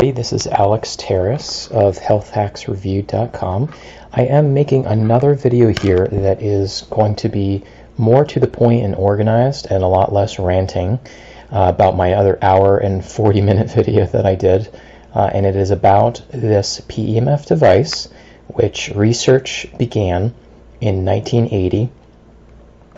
Hey, this is Alex Terrace of healthhacksreview.com. I am making another video here that is going to be more to the point and organized and a lot less ranting about my other hour and 40-minute video that I did. And it is about this PEMF device, which research began in 1980.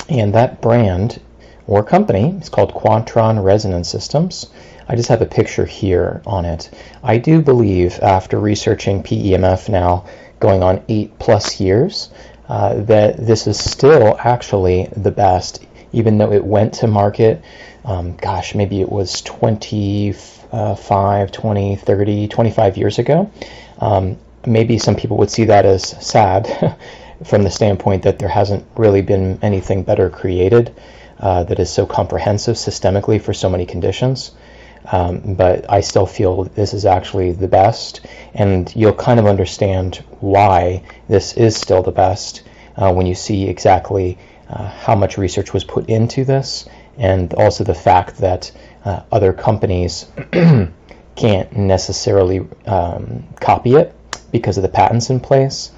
And that brand or company is called Quantron Resonance Systems. I just have a picture here on it. I do believe, after researching PEMF now going on 8+ years, that this is still actually the best, even though it went to market, maybe it was 25, 20, 30, 25 years ago. Maybe some people would see that as sad from the standpoint that there hasn't really been anything better created that is so comprehensive systemically for so many conditions. But I still feel this is actually the best, and you'll kind of understand why this is still the best when you see exactly how much research was put into this, and also the fact that other companies can't necessarily copy it because of the patents in place.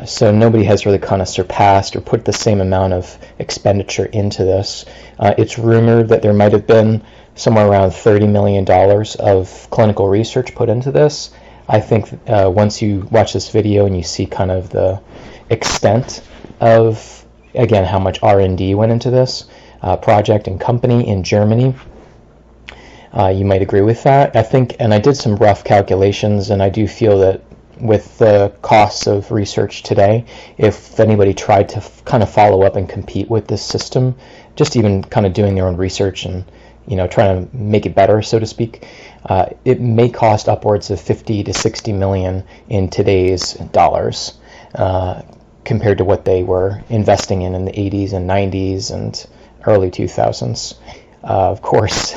So nobody has really kind of surpassed or put the same amount of expenditure into this. It's rumored that there might have been somewhere around $30 million of clinical research put into this. I think once you watch this video and you see kind of the extent of, again, how much R&D went into this project and company in Germany, you might agree with that. I think, and I did some rough calculations, and I do feel that with the costs of research today, if anybody tried to kind of follow up and compete with this system, just even kind of doing their own research and trying to make it better, so to speak, it may cost upwards of 50 to 60 million in today's dollars compared to what they were investing in the 80s and 90s and early 2000s. Of course,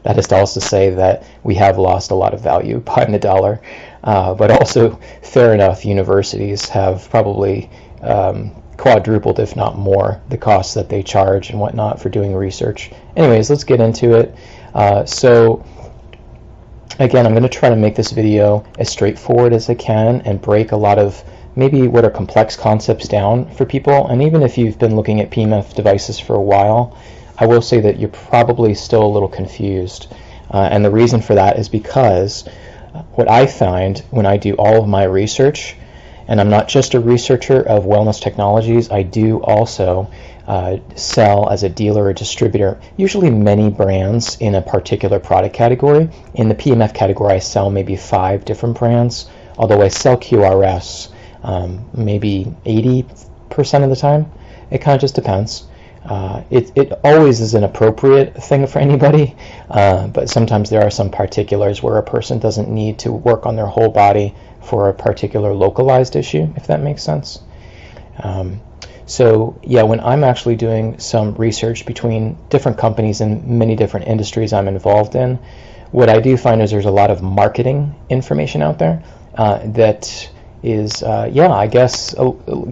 that is to also say that we have lost a lot of value behind the dollar, but also, fair enough, universities have probably quadrupled, if not more, the costs that they charge and whatnot for doing research. Anyways, let's get into it. So again, I'm going to try to make this video as straightforward as I can and break a lot of maybe what are complex concepts down for people. And even if you've been looking at PEMF devices for a while, I will say that you're probably still a little confused. And the reason for that is because what I find when I do all of my research, and I'm not just a researcher of wellness technologies, I do also sell as a dealer or distributor, usually many brands in a particular product category. In the PEMF category, I sell maybe 5 different brands, although I sell QRS maybe 80% of the time. It kind of just depends. It always is an appropriate thing for anybody, but sometimes there are some particulars where a person doesn't need to work on their whole body for a particular localized issue, if that makes sense. So yeah, when I'm actually doing some research between different companies and many different industries I'm involved in, what I do find is there's a lot of marketing information out there that is, I guess,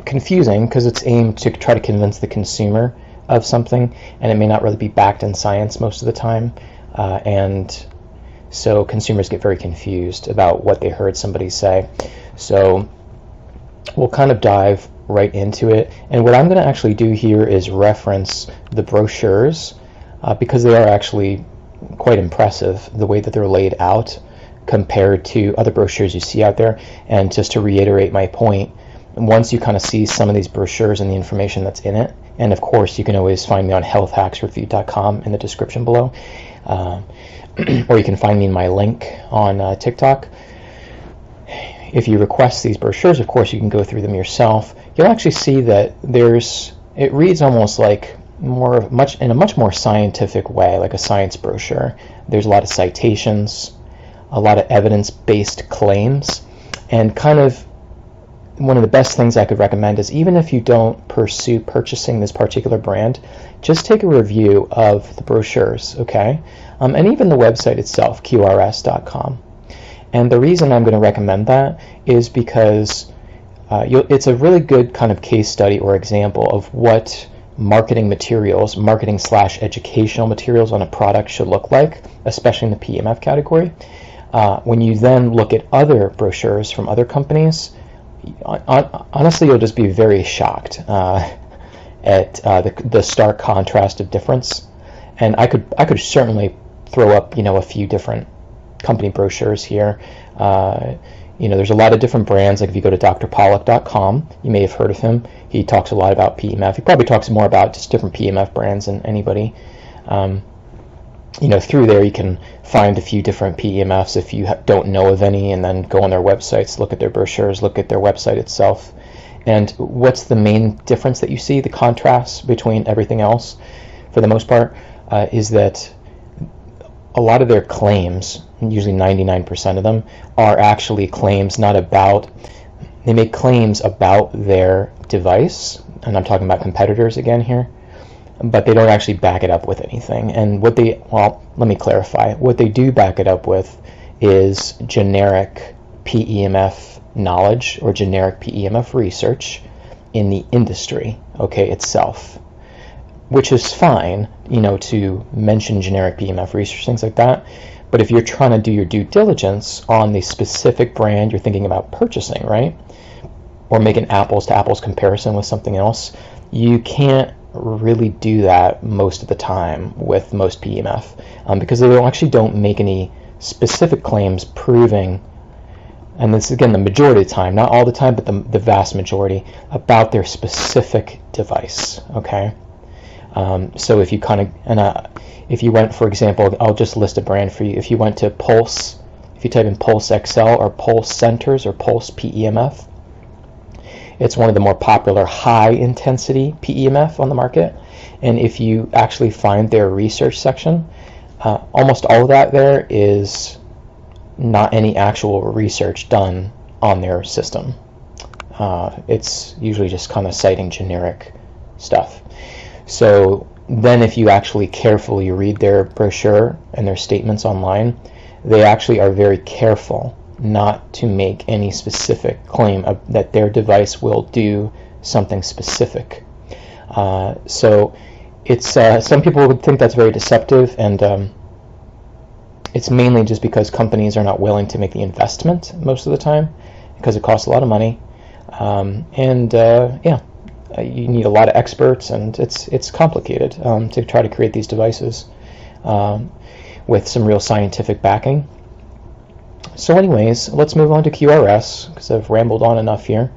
confusing because it's aimed to try to convince the consumer of something, and it may not really be backed in science most of the time, and so consumers get very confused about what they heard somebody say. So we'll kind of dive right into it, and what I'm going to actually do here is reference the brochures because they are actually quite impressive the way that they're laid out compared to other brochures you see out there. And just to reiterate my point, once you kind of see some of these brochures and the information that's in it, and of course you can always find me on healthhacksreview.com in the description below, or you can find me in my link on TikTok. If you request these brochures, of course you can go through them yourself. You'll actually see that it reads almost like in a much more scientific way, like a science brochure. There's a lot of citations, a lot of evidence-based claims, and kind of one of the best things I could recommend is, even if you don't pursue purchasing this particular brand, just take a review of the brochures, okay? And even the website itself, qrs.com. And the reason I'm going to recommend that is because it's a really good kind of case study or example of what marketing materials, marketing/educational materials on a product should look like, especially in the PEMF category. When you then look at other brochures from other companies, honestly, you'll just be very shocked at the stark contrast of difference. And I could certainly throw up, a few different company brochures here. There's a lot of different brands. Like if you go to drpollock.com, you may have heard of him. He talks a lot about PEMF. He probably talks more about just different PEMF brands than anybody. Through there you can find a few different PEMFs if you don't know of any, and then go on their websites, look at their brochures, look at their website itself. And what's the main difference that you see, the contrast between everything else, for the most part, is that a lot of their claims, usually 99% of them, are actually claims they make claims about their device, and I'm talking about competitors again here, but they don't actually back it up with anything. And let me clarify. What they do back it up with is generic PEMF knowledge or generic PEMF research in the industry, itself, which is fine, to mention generic PEMF research, things like that. But if you're trying to do your due diligence on the specific brand you're thinking about purchasing, right, or make an apples to apples comparison with something else, you can't really do that most of the time with most PEMF, because they don't make any specific claims proving, and this is again the majority of the time, not all the time, but the vast majority, about their specific device. So if you if you went, for example, I'll just list a brand for you. If you went to Pulse, if you type in Pulse XL or Pulse Centers or Pulse PEMF, it's one of the more popular high-intensity PEMF on the market. And if you actually find their research section, almost all of that there is not any actual research done on their system. It's usually just kind of citing generic stuff. So then if you actually carefully read their brochure and their statements online, they actually are very careful not to make any specific claim that their device will do something specific. So it's some people would think that's very deceptive, and it's mainly just because companies are not willing to make the investment most of the time, because it costs a lot of money, you need a lot of experts, and it's complicated to try to create these devices with some real scientific backing. So anyways, let's move on to QRS, because I've rambled on enough here.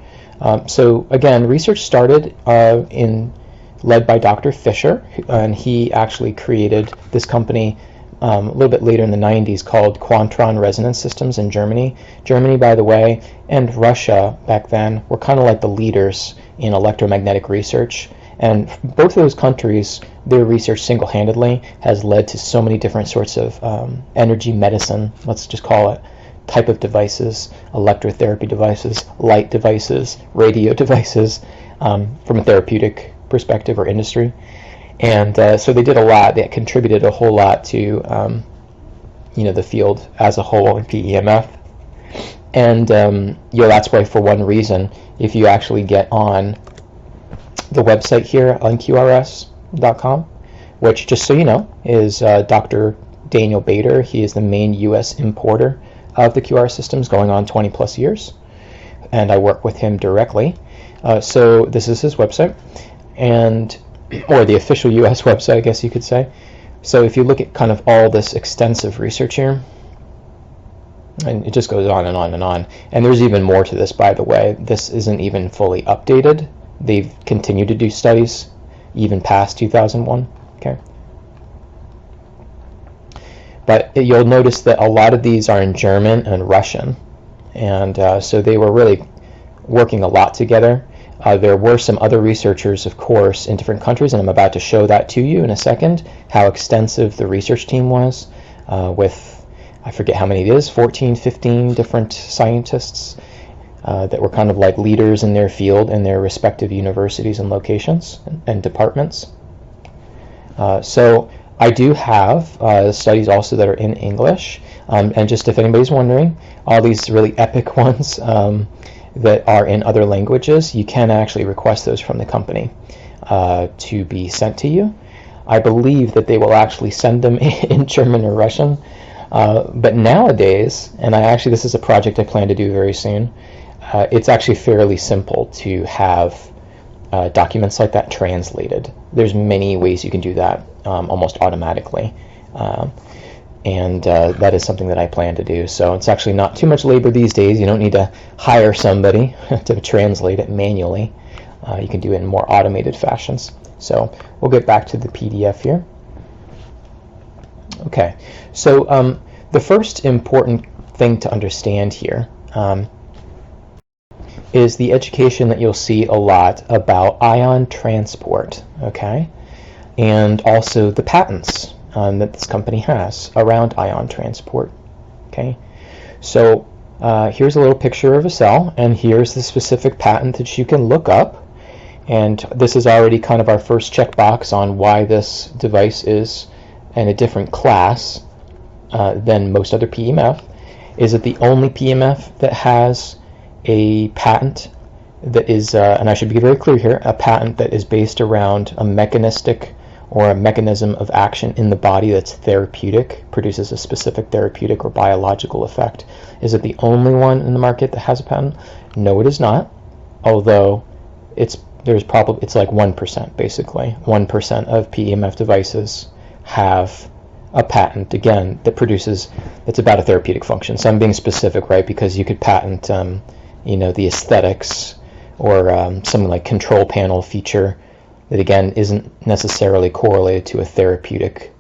So again, research started led by Dr. Fisher, and he actually created this company a little bit later in the 90s called Quantron Resonance Systems in Germany. Germany, by the way, and Russia back then were kind of like the leaders in electromagnetic research. And both of those countries, their research single-handedly has led to so many different sorts of energy medicine, let's just call it, type of devices, electrotherapy devices, light devices, radio devices, from a therapeutic perspective or industry. And so they did a lot. They contributed a whole lot to the field as a whole in PEMF. And that's why, for one reason, if you actually get on the website here on QRS.com, which, just so you know, is Dr. Daniel Bader. He is the main U.S. importer of the QR systems, going on 20 plus years, and I work with him directly. So this is his website, or the official U.S. website, I guess you could say. So if you look at kind of all this extensive research here, and it just goes on and on and on, and there's even more to this, by the way. This isn't even fully updated. They've continued to do studies even past 2001. Okay. But you'll notice that a lot of these are in German and Russian, and so they were really working a lot together. There were some other researchers, of course, in different countries, and I'm about to show that to you in a second, how extensive the research team was, with, I forget how many it is, 14, 15 different scientists that were kind of like leaders in their field in their respective universities and locations and departments. So I do have studies also that are in English, and just if anybody's wondering, all these really epic ones that are in other languages, you can actually request those from the company to be sent to you. I believe that they will actually send them in German or Russian, But nowadays, and this is a project I plan to do very soon, it's actually fairly simple to have documents like that translated. There's many ways you can do that almost automatically. And that is something that I plan to do. So it's actually not too much labor these days. You don't need to hire somebody to translate it manually. You can do it in more automated fashions. So we'll get back to the PDF here. Okay, so the first important thing to understand here is the education that you'll see a lot about ion transport, okay? And also the patents that this company has around ion transport, okay? So here's a little picture of a cell, and here's the specific patent that you can look up. And this is already kind of our first checkbox on why this device is in a different class than most other PEMF. Is it the only PEMF that has a patent that is, and I should be very clear here, a patent that is based around a mechanistic or a mechanism of action in the body that's therapeutic, produces a specific therapeutic or biological effect? Is it the only one in the market that has a patent? No, it is not. Although it's like 1%, basically. 1% of PEMF devices have a patent, again, that's about a therapeutic function. So I'm being specific, right? Because you could patent, the aesthetics or something like control panel feature that, again, isn't necessarily correlated to a therapeutic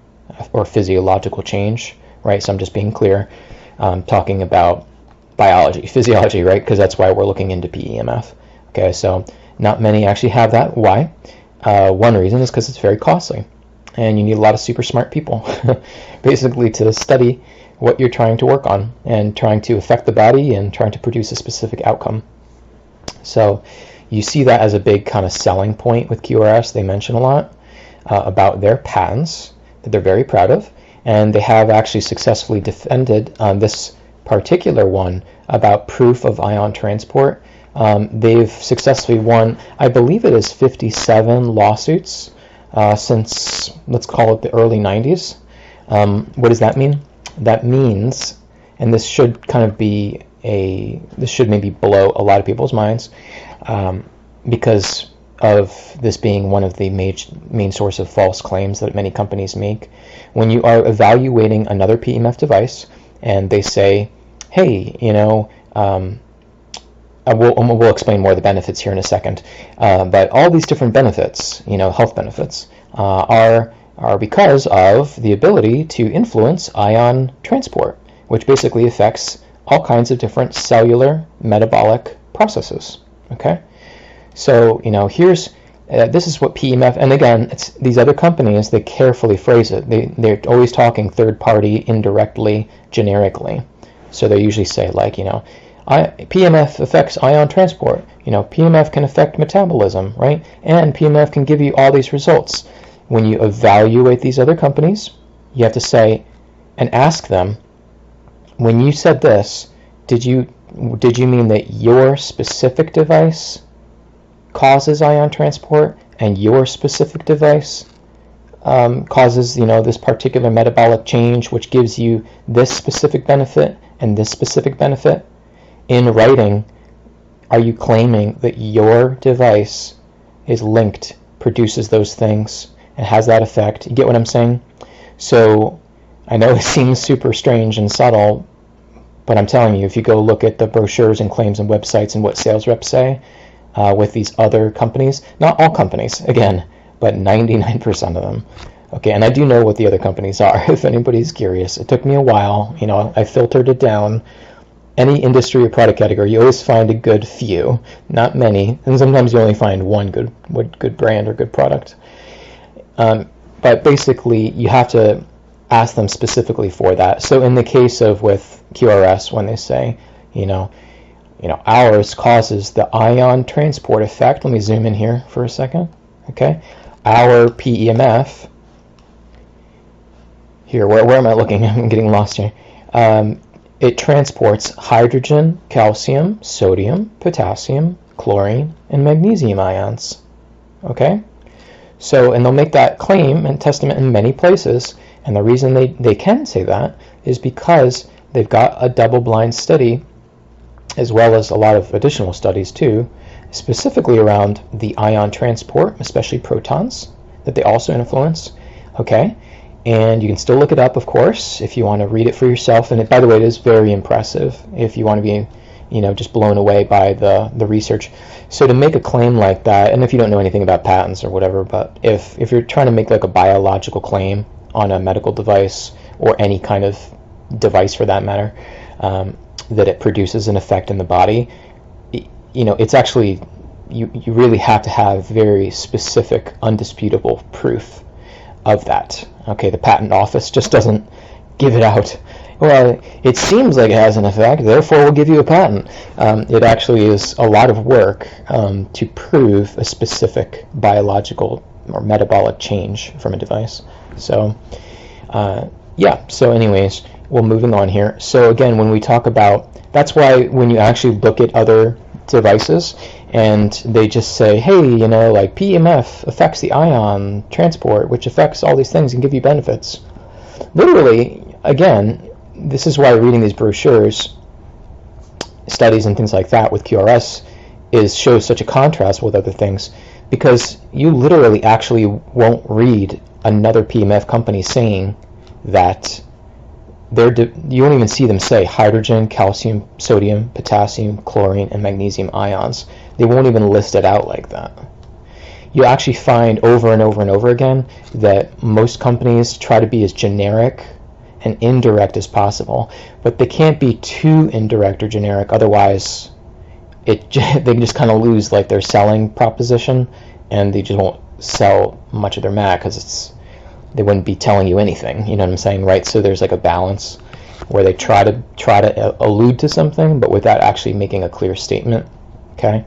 or physiological change, right? So I'm just being clear, talking about biology, physiology, right? Because that's why we're looking into PEMF. Okay, so not many actually have that. Why? One reason is because it's very costly, and you need a lot of super smart people basically to study what you're trying to work on and trying to affect the body and trying to produce a specific outcome. So you see that as a big kind of selling point with QRS. They mention a lot about their patents that they're very proud of, and they have actually successfully defended this particular one about proof of ion transport. They've successfully won, I believe it is 57 lawsuits since, let's call it the early 90s. What does that mean? That means, and this should maybe blow a lot of people's minds, because of this being one of the main source of false claims that many companies make. When you are evaluating another PEMF device and they say, hey, we'll explain more of the benefits here in a second, but all these different benefits, health benefits, are because of the ability to influence ion transport, which basically affects all kinds of different cellular metabolic processes. Okay, so here's this is what PEMF, and again, it's these other companies, they carefully phrase it. They're always talking third party, indirectly, generically. So they usually say like, PEMF affects ion transport. PEMF can affect metabolism, right? And PEMF can give you all these results. When you evaluate these other companies, you have to say and ask them, when you said this, did you mean that your specific device causes ion transport and your specific device causes this particular metabolic change which gives you this specific benefit and this specific benefit? In writing, are you claiming that your device is linked, produces those things, and has that effect? You get what I'm saying? So I know it seems super strange and subtle, but I'm telling you, if you go look at the brochures and claims and websites and what sales reps say with these other companies, not all companies, again, but 99% of them. Okay, and I do know what the other companies are, if anybody's curious. It took me a while. I filtered it down. Any industry or product category, you always find a good few, not many, and sometimes you only find one good brand or good product. But basically, you have to ask them specifically for that. So in the case of with QRS, when they say, ours causes the ion transport effect. Let me zoom in here for a second. Okay, our PEMF. Here, where am I looking? I'm getting lost here. It transports hydrogen, calcium, sodium, potassium, chlorine, and magnesium ions. Okay? So, and they'll make that claim and testament in many places, And the reason they can say that is because they've got a double-blind study, as well as a lot of additional studies too, specifically around the ion transport, especially protons, that they also influence. Okay, and you can still look it up, of course, if you want to read it for yourself. And by the way, it is very impressive if you want to be, just blown away by the research. So to make a claim like that, and if you don't know anything about patents or whatever, but if you're trying to make like a biological claim on a medical device or any kind of device for that matter, that it produces an effect in the body, it's actually, you really have to have very specific, undisputable proof of that. Okay, the patent office just doesn't give it out. Well, it seems like it has an effect, therefore we'll give you a patent. It actually is a lot of work to prove a specific biological or metabolic change from a device. So, so anyways, well, moving on here. So again, when we talk about, that's why when you actually look at other devices and they just say, hey, like PEMF affects the ion transport, which affects all these things and give you benefits. Literally, again, this is why reading these brochures, studies and things like that with QRS shows such a contrast with other things, because you literally actually won't read another PEMF company saying that you won't even see them say hydrogen, calcium, sodium, potassium, chlorine, and magnesium ions. They won't even list it out like that. You actually find over and over and over again that most companies try to be as generic and indirect as possible, but they can't be too indirect or generic, otherwise they just kind of lose like their selling proposition, and they just won't sell much of their mat because they wouldn't be telling you anything, you know what I'm saying, right? So there's like a balance where they try to allude to something, but without actually making a clear statement. Okay,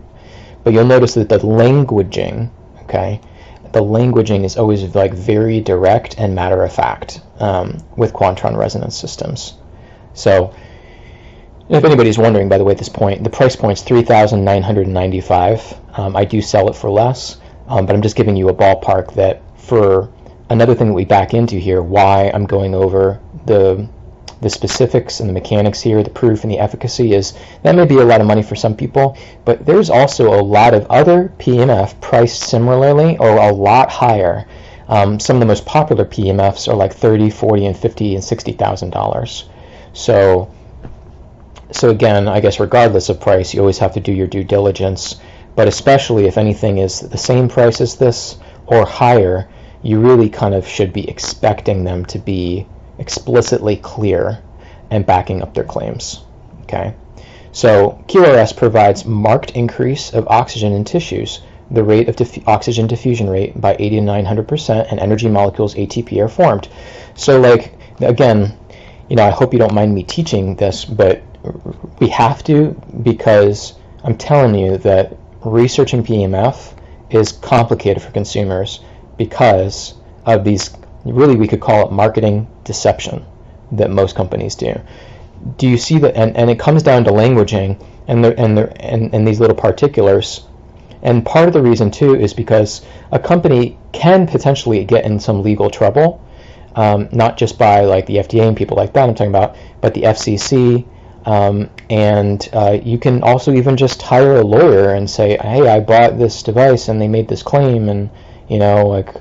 but you'll notice that the languaging, is always like very direct and matter of fact with quantron resonance systems. So if anybody's wondering, by the way, at this point, the price point's $3,995. I do sell it for less, but I'm just giving you a ballpark that for another thing that we back into here, why I'm going over the specifics and the mechanics here, the proof and the efficacy, is that may be a lot of money for some people, but there's also a lot of other PEMF priced similarly or a lot higher. Some of the most popular PEMFs are like $30,000, $40,000, and $50,000 and $60,000. So again, I guess regardless of price, you always have to do your due diligence, but especially if anything is the same price as this or higher, you really kind of should be expecting them to be explicitly clear and backing up their claims. Okay, so QRS provides marked increase of oxygen in tissues, the rate of oxygen diffusion rate by 80 to 900%, and energy molecules ATP are formed. So like, again, I hope you don't mind me teaching this, but we have to, because I'm telling you that researching PEMF is complicated for consumers because of these, really we could call it marketing deception that most companies do. Do you see that? And it comes down to languaging and these little particulars. And part of the reason too is because a company can potentially get in some legal trouble, not just by like the FDA and people like that I'm talking about, but the FCC. And you can also even just hire a lawyer and say, hey, I bought this device and they made this claim, and like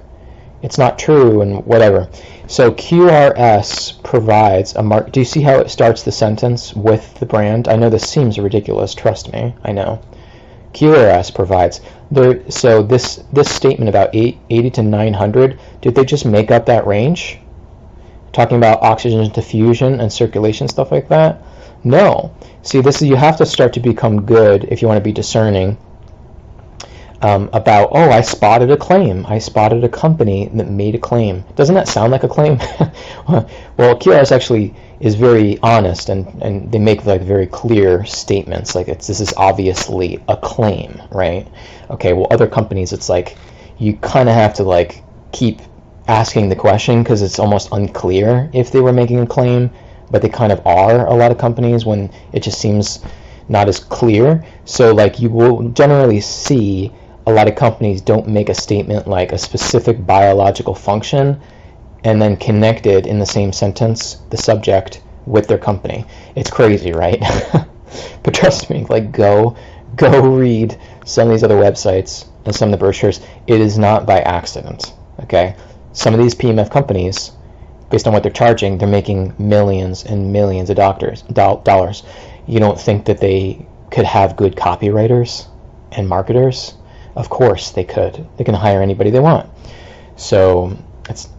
it's not true and whatever. So QRS provides a mark. Do you see how it starts the sentence with the brand? I know this seems ridiculous, trust me, I know. QRS provides so this statement about 80 to 900, did they just make up that range? Talking about oxygen diffusion and circulation, stuff like that? No. See, this is, you have to start to become good if you want to be discerning about, I spotted a claim. I spotted a company that made a claim. Doesn't that sound like a claim? Well, QRS actually is very honest, and they make like very clear statements, like this is obviously a claim, right? Okay, well, other companies, it's like you kind of have to like keep asking the question because it's almost unclear if they were making a claim, but they kind of are, a lot of companies, when it just seems not as clear. So like you will generally see a lot of companies don't make a statement like a specific biological function and then connected in the same sentence the subject with their company. It's crazy, right? But trust me, like go read some of these other websites and some of the brochures. It is not by accident, okay? Some of these PEMF companies, based on what they're charging, they're making millions and millions of dollars. You don't think that they could have good copywriters and marketers? Of course they could. They can hire anybody they want. So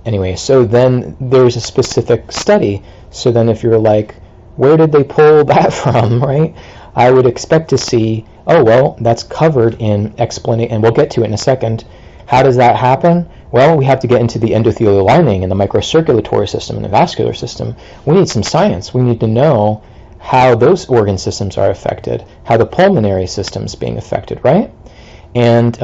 anyway, so then there's a specific study. So then if you're like, where did they pull that from, right? I would expect to see, oh, well, that's covered in explaining, and we'll get to it in a second. How does that happen? Well, we have to get into the endothelial lining and the microcirculatory system and the vascular system. We need some science. We need to know how those organ systems are affected, how the pulmonary system is being affected, right? And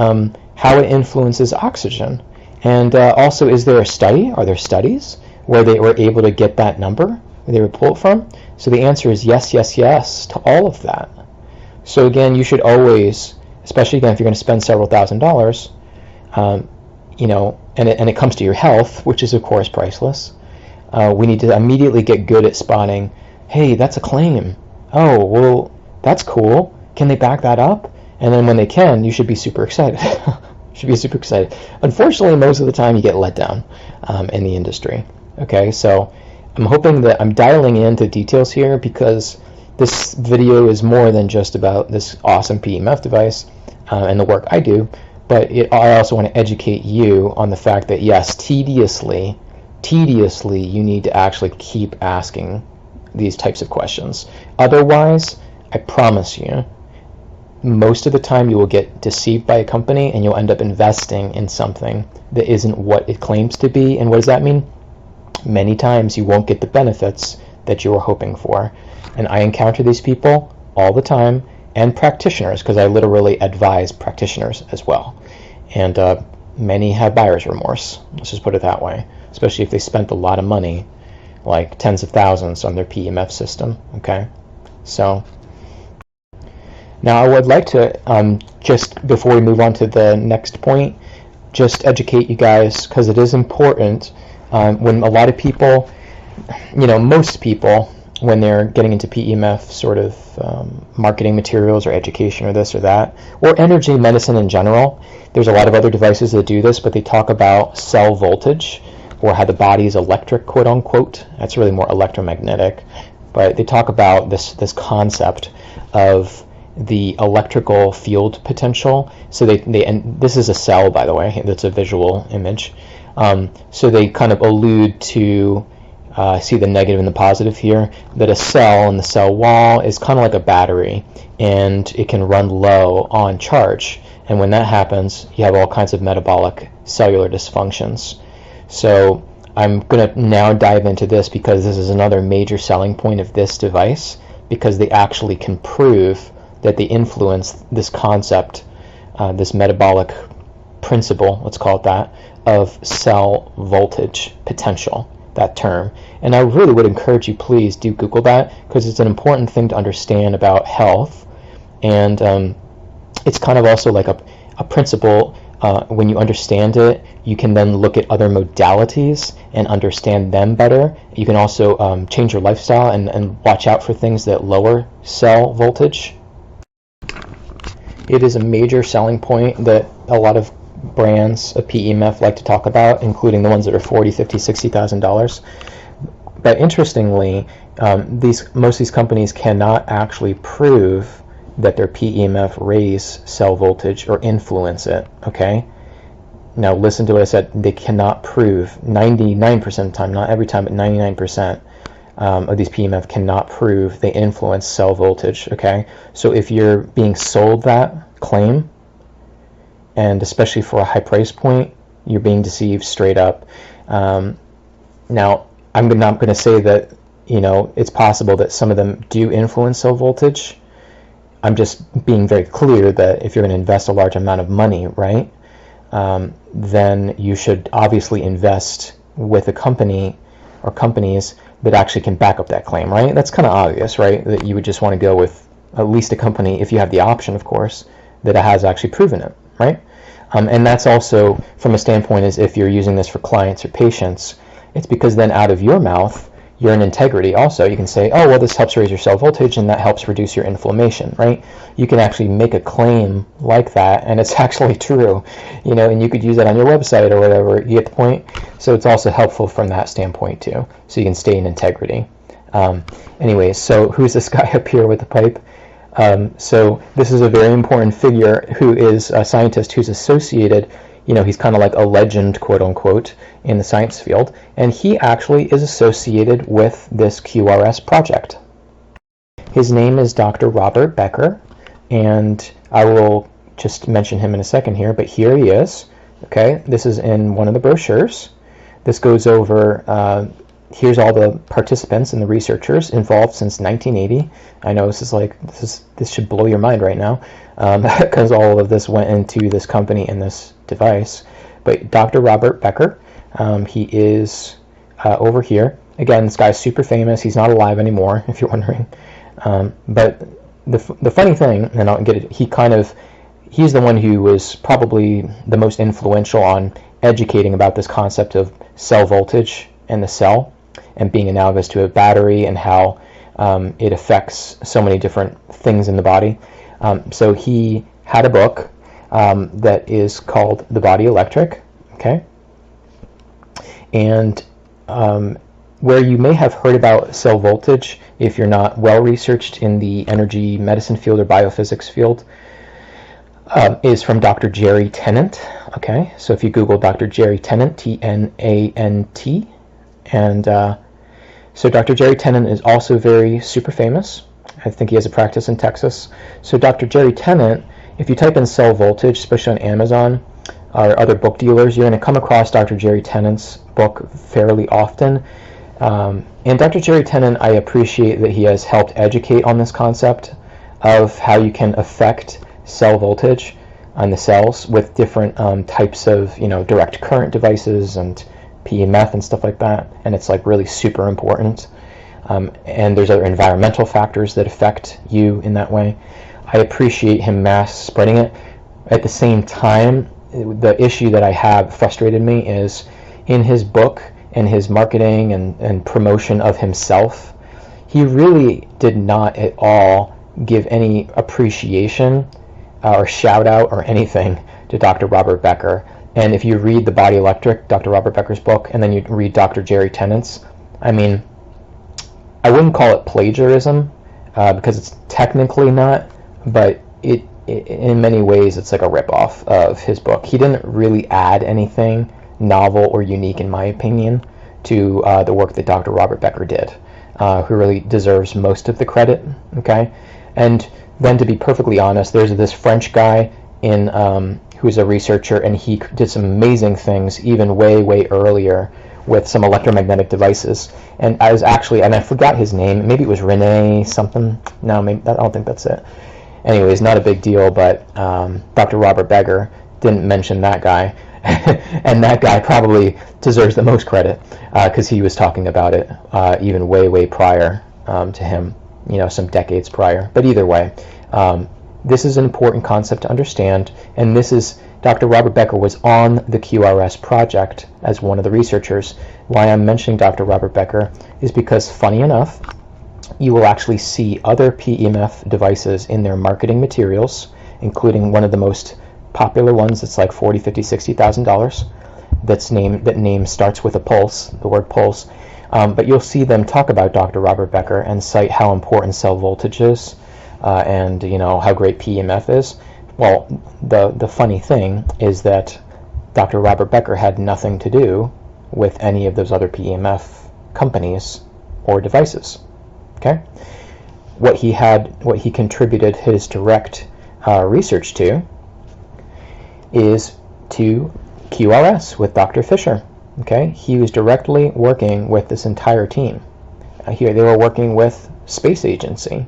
how it influences oxygen. And also, is there a study? Are there studies where they were able to get that number, where they were pulled from? So the answer is yes, yes, yes to all of that. So again, you should always, especially again if you're going to spend several $1,000s, you know, and it comes to your health, which is of course priceless. We need to immediately get good at spotting, hey, that's a claim. Oh, well, that's cool. Can they back that up? And then when they can, you should be super excited. Should be super excited. Unfortunately, most of the time you get let down in the industry. Okay, so I'm hoping that I'm dialing into details here, because this video is more than just about this awesome PEMF device and the work I do, but I also want to educate you on the fact that yes, tediously, you need to actually keep asking these types of questions. Otherwise, I promise you, most of the time you will get deceived by a company and you'll end up investing in something that isn't what it claims to be. And what does that mean? Many times you won't get the benefits that you were hoping for. And I encounter these people all the time, and practitioners, because I literally advise practitioners as well. And many have buyer's remorse, let's just put it that way, especially if they spent a lot of money, like tens of thousands, on their PEMF system. Okay, so now I would like to, just before we move on to the next point, just educate you guys, because it is important. When a lot of people, you know, most people, when they're getting into PEMF sort of marketing materials or education or this or that, or energy medicine in general, there's a lot of other devices that do this, but they talk about cell voltage, or how the body is electric, quote unquote. That's really more electromagnetic, but they talk about this concept of the electrical field potential. So and this is a cell, by the way, that's a visual image. So they kind of allude to, see the negative and the positive here, that a cell in the cell wall is kind of like a battery, and it can run low on charge. And when that happens, you have all kinds of metabolic cellular dysfunctions. So I'm going to now dive into this, because this is another major selling point of this device, because they actually can prove that they influence this concept, this metabolic principle, let's call it that, of cell voltage potential, that term. And I really would encourage you, please do Google that, because it's an important thing to understand about health. And it's kind of also like a principle. When you understand it, you can then look at other modalities and understand them better. You can also change your lifestyle and watch out for things that lower cell voltage. It is a major selling point that a lot of brands of PEMF like to talk about, including the ones that are $40,000, $50,000, $60,000. But interestingly, most of these companies cannot actually prove that their PEMF raise cell voltage or influence it. Okay? Now listen to what I said. They cannot prove. 99% of the time, not every time, but 99% of these PEMF cannot prove they influence cell voltage. Okay? So if you're being sold that claim, and especially for a high price point, you're being deceived straight up. Now, I'm not going to say that, you know, it's possible that some of them do influence cell voltage. I'm just being very clear that if you're going to invest a large amount of money, right, then you should obviously invest with a company or companies that actually can back up that claim, right? That's kind of obvious, right, that you would just want to go with at least a company, if you have the option, of course, that has actually proven it, right? And that's also from a standpoint as if you're using this for clients or patients, It's because then out of your mouth, you're in integrity also. You can say, oh, well, this helps raise your cell voltage and that helps reduce your inflammation, right? You can actually make a claim like that and it's actually true, and you could use that on your website or whatever. You get the point? So it's also helpful from that standpoint too. So you can stay in integrity. Anyways, so who's this guy up here with the pipe? So this is a very important figure who is a scientist who's associated, he's kind of like a legend, quote unquote, in the science field, and he actually is associated with this QRS project. His name is Dr. Robert Becker, and I will just mention him in a second here, but here he is. Okay, this is in one of the brochures. This goes over, here's all the participants and the researchers involved since 1980. I know this should blow your mind right now, because all of this went into this company and this device. But Dr. Robert Becker, he is over here. Again, this guy's super famous. He's not alive anymore, if you're wondering. But the funny thing, and I'll get it, he's the one who was probably the most influential on educating about this concept of cell voltage and the cell and being analogous to a battery and how it affects so many different things in the body. So he had a book that is called The Body Electric, okay? And where you may have heard about cell voltage, if you're not well researched in the energy medicine field or biophysics field, is from Dr. Jerry Tennant, okay? So if you Google Dr. Jerry Tennant, T-N-A-N-T, and so Dr. Jerry Tennant is also very super famous. I think he has a practice in Texas. So Dr. Jerry Tennant, if you type in cell voltage, especially on Amazon or other book dealers, you're going to come across Dr. Jerry Tennant's book fairly often. And Dr. Jerry Tennant, I appreciate that he has helped educate on this concept of how you can affect cell voltage on the cells with different types of direct current devices and PEMF and stuff like that, and it's like really super important. And there's other environmental factors that affect you in that way. I appreciate him mass spreading it. At the same time, the issue that I have frustrated me is in his book and his marketing and promotion of himself, he really did not at all give any appreciation or shout out or anything to Dr. Robert Becker. And if you read The Body Electric, Dr. Robert Becker's book, and then you read Dr. Jerry Tennant's, I mean, I wouldn't call it plagiarism because it's technically not, but it in many ways it's like a ripoff of his book. He didn't really add anything novel or unique, in my opinion, to the work that Dr. Robert Becker did, who really deserves most of the credit, okay? And then to be perfectly honest, there's this French guy in who's a researcher, and he did some amazing things even way earlier with some electromagnetic devices. And I forgot his name. Maybe it was Rene something. No, maybe I don't think that's it. Anyways, not a big deal, but Dr. Robert Becker didn't mention that guy. And that guy probably deserves the most credit because he was talking about it even way prior to him, some decades prior. But either way, this is an important concept to understand, and Dr. Robert Becker was on the QRS project as one of the researchers. Why I'm mentioning Dr. Robert Becker is because, funny enough, you will actually see other PEMF devices in their marketing materials, including one of the most popular ones that's like $40,000, $50,000, $60,000. That name starts with a pulse, the word pulse. But you'll see them talk about Dr. Robert Becker and cite how important cell voltage is. And how great PEMF is. Well, the funny thing is that Dr. Robert Becker had nothing to do with any of those other PEMF companies or devices. Okay, what he contributed his direct research to is to QRS with Dr. Fisher. Okay, he was directly working with this entire team. Here they were working with Space Agency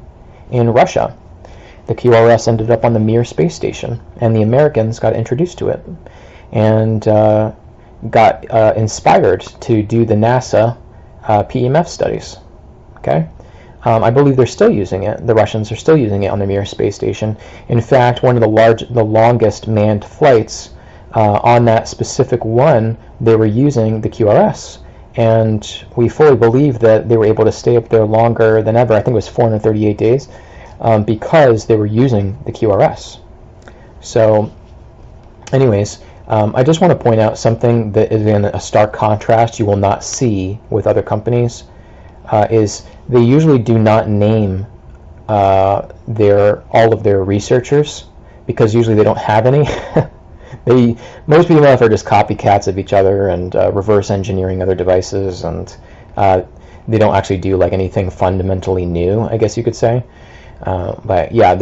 in Russia. The QRS ended up on the Mir space station, and the Americans got introduced to it and got inspired to do the NASA PEMF studies. Okay, I believe they're still using it. The Russians are still using it on the Mir space station. In fact, one of the longest manned flights on that specific one, they were using the QRS. and we fully believe that they were able to stay up there longer than ever. I think it was 438 days, because they were using the QRS. So anyways, I just want to point out something that is in a stark contrast you will not see with other companies, is they usually do not name all of their researchers, because usually they don't have any. Most PEMF are just copycats of each other and reverse engineering other devices, and they don't actually do like anything fundamentally new, I guess you could say. But yeah,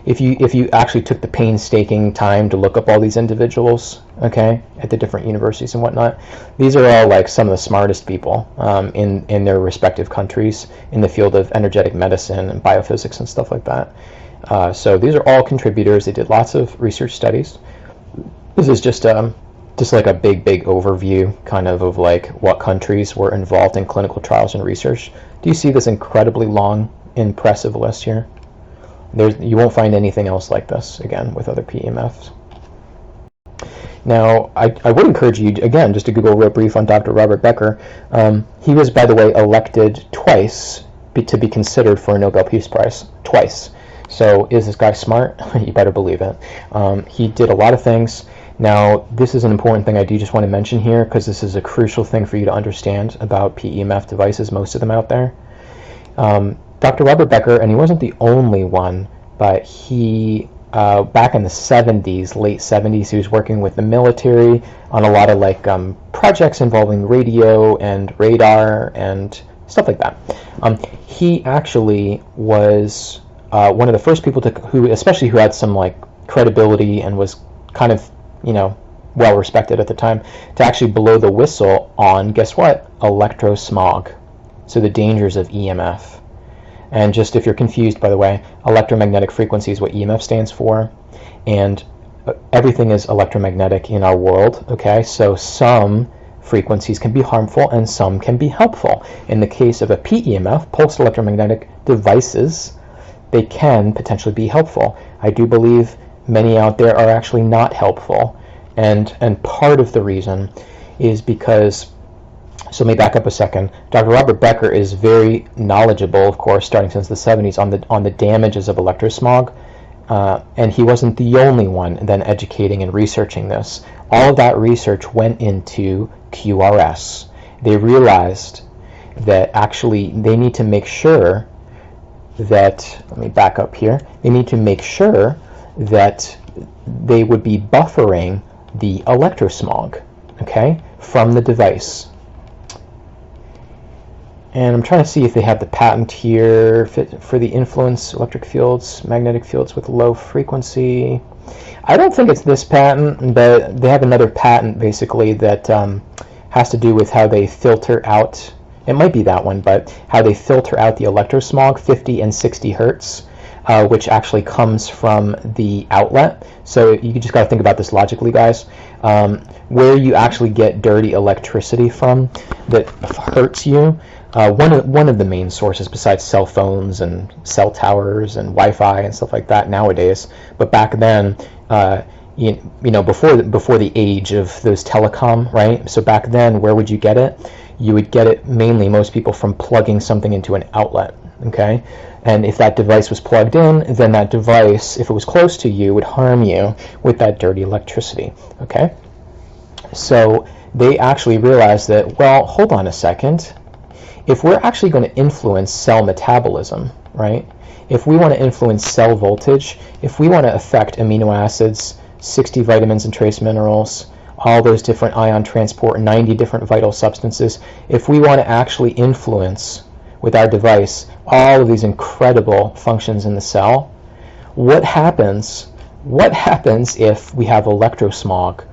if you actually took the painstaking time to look up all these individuals, okay, at the different universities and whatnot, these are all like some of the smartest people in their respective countries in the field of energetic medicine and biophysics and stuff like that. So these are all contributors. They did lots of research studies. This is just like a big overview kind of like what countries were involved in clinical trials and research. Do you see this incredibly long, impressive list here? You won't find anything else like this again with other PEMFs. Now, I would encourage you, again, just to Google real brief on Dr. Robert Becker. He was, by the way, elected twice to be considered for a Nobel Peace Prize. Twice. So is this guy smart? You better believe it. He did a lot of things. Now, this is an important thing I do just want to mention here, because this is a crucial thing for you to understand about PEMF devices, most of them out there. Dr. Robert Becker, and he wasn't the only one, but he, back in the 70s, late 70s, he was working with the military on a lot of like projects involving radio and radar and stuff like that. He actually was one of the first people who had some like credibility and was kind of, well respected at the time, to actually blow the whistle on, guess what? Electrosmog. So the dangers of EMF. And just if you're confused, by the way, electromagnetic frequency is what EMF stands for, and everything is electromagnetic in our world, okay? So some frequencies can be harmful and some can be helpful. In the case of a PEMF, pulsed electromagnetic devices, they can potentially be helpful. I do believe many out there are actually not helpful, and part of the reason is because, so let me back up a second. Dr. Robert Becker is very knowledgeable, of course, starting since the 70s, on the damages of electrosmog, and he wasn't the only one then educating and researching this. All of that research went into QRS. They realized that actually they need to make sure that, let me back up here, they need to make sure that they would be buffering the electrosmog, okay, from the device. And I'm trying to see if they have the patent here for the influence electric fields, magnetic fields with low frequency. I don't think it's this patent, but they have another patent basically that has to do with how they filter out, it might be that one, but how they filter out the electrosmog, 50 and 60 hertz, which actually comes from the outlet. So you just got to think about this logically, guys. Where you actually get dirty electricity from that hurts you, one of the main sources besides cell phones and cell towers and Wi-Fi and stuff like that nowadays, but back then, before the age of those telecom, right? So back then, where would you get it? You would get it mainly, most people, from plugging something into an outlet, okay? And if that device was plugged in, then that device, if it was close to you, would harm you with that dirty electricity, okay? So they actually realized that, well, hold on a second. If we're actually going to influence cell metabolism, right? If we want to influence cell voltage, if we want to affect amino acids, 60 vitamins and trace minerals, all those different ion transport, 90 different vital substances, if we want to actually influence with our device all of these incredible functions in the cell, what happens if we have electrosmog,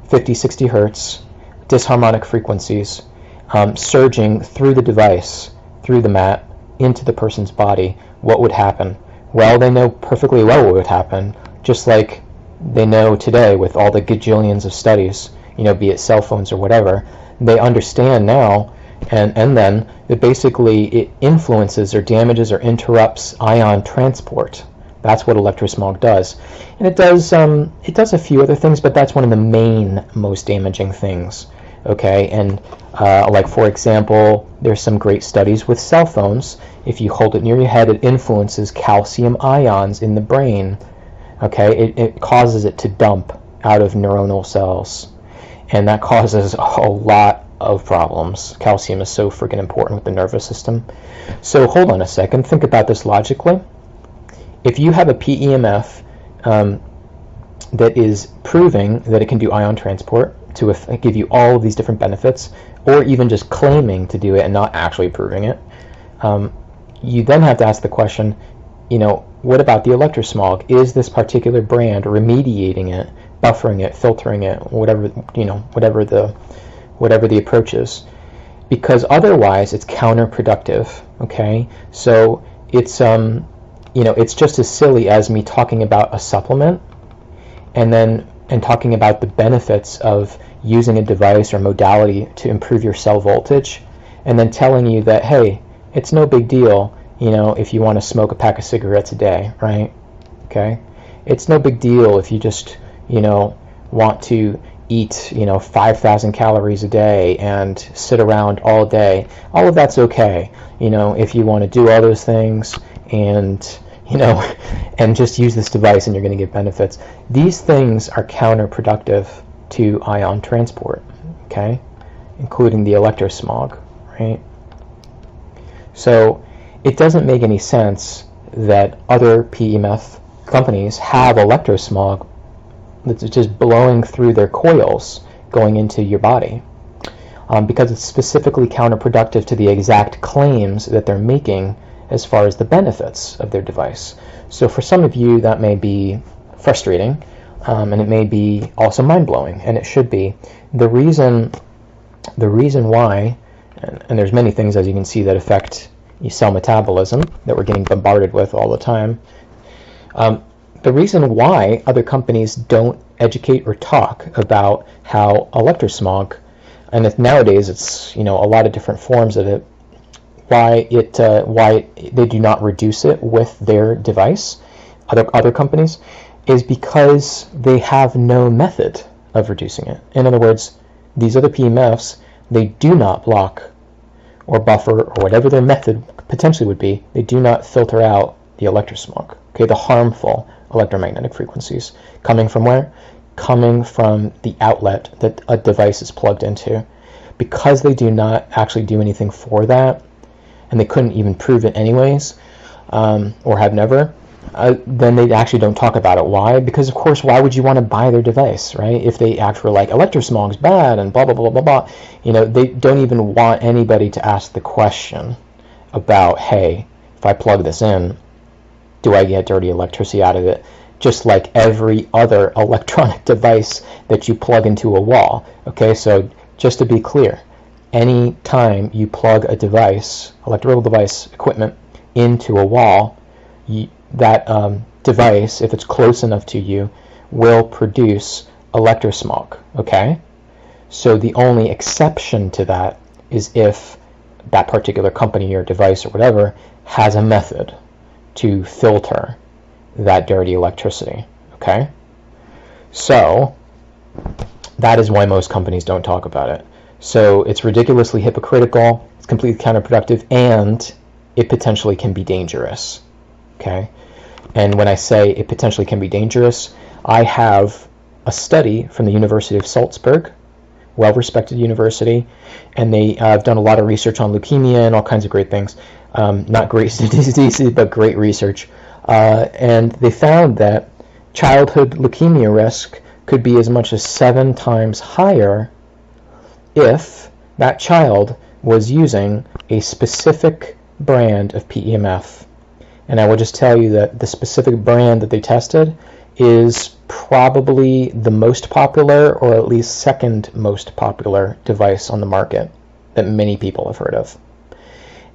50, 60 hertz, disharmonic frequencies, surging through the device, through the mat, into the person's body? What would happen? Well, they know perfectly well what would happen, just like they know today with all the gajillions of studies, be it cell phones or whatever. They understand now, and then it basically it influences or damages or interrupts ion transport. That's what electrosmog does. And it does a few other things, but that's one of the main, most damaging things okay? And like, for example, there's some great studies with cell phones. If you hold it near your head, it influences calcium ions in the brain, okay? It causes it to dump out of neuronal cells, and that causes a lot of problems. Calcium is so freaking important with the nervous system. So hold on a second, think about this logically. If you have a PEMF that is proving that it can do ion transport to give you all of these different benefits, or even just claiming to do it and not actually proving it, you then have to ask the question, what about the electrosmog? Is this particular brand remediating it, buffering it, filtering it, whatever the approach is? Because otherwise it's counterproductive, okay? So it's it's just as silly as me talking about a supplement and talking about the benefits of using a device or modality to improve your cell voltage, and then telling you that, hey, it's no big deal, if you want to smoke a pack of cigarettes a day, right? Okay? It's no big deal if you just, want to eat, 5,000 calories a day and sit around all day. All of that's okay, if you want to do all those things and, and just use this device and you're going to get benefits. These things are counterproductive to ion transport, okay? Including the electrosmog, right? So it doesn't make any sense that other PEMF companies have electrosmog that's just blowing through their coils going into your body, because it's specifically counterproductive to the exact claims that they're making as far as the benefits of their device. So for some of you that may be frustrating, and it may be also mind-blowing, and it should be. The reason why, and there's many things, as you can see, that affect cell metabolism that we're getting bombarded with all the time. The reason why other companies don't educate or talk about how electrosmog, and nowadays it's a lot of different forms of it, why they do not reduce it with their device, other companies, is because they have no method of reducing it. In other words, these other PEMFs, they do not block or buffer, or whatever their method potentially would be, they do not filter out the electrosmog, okay, the harmful electromagnetic frequencies. Coming from where? Coming from the outlet that a device is plugged into. Because they do not actually do anything for that, and they couldn't even prove it anyways, or have never, then they actually don't talk about it. Why? Because, of course, why would you want to buy their device, right? If they actually like, electrosmog's bad and blah, blah, blah, blah, blah. They don't even want anybody to ask the question about, hey, if I plug this in, do I get dirty electricity out of it? Just like every other electronic device that you plug into a wall. Okay, so just to be clear, any time you plug a device, electrical device equipment, into a wall, that device, if it's close enough to you, will produce electrosmog, okay? So the only exception to that is if that particular company or device or whatever has a method to filter that dirty electricity, okay? So that is why most companies don't talk about it. So it's ridiculously hypocritical, it's completely counterproductive, and it potentially can be dangerous, okay? And when I say it potentially can be dangerous, I have a study from the University of Salzburg, well-respected university, and they have done a lot of research on leukemia and all kinds of great things. Not great statistics, but great research. And they found that childhood leukemia risk could be as much as 7 times higher if that child was using a specific brand of PEMF. And I will just tell you that the specific brand that they tested is probably the most popular, or at least second most popular device on the market that many people have heard of.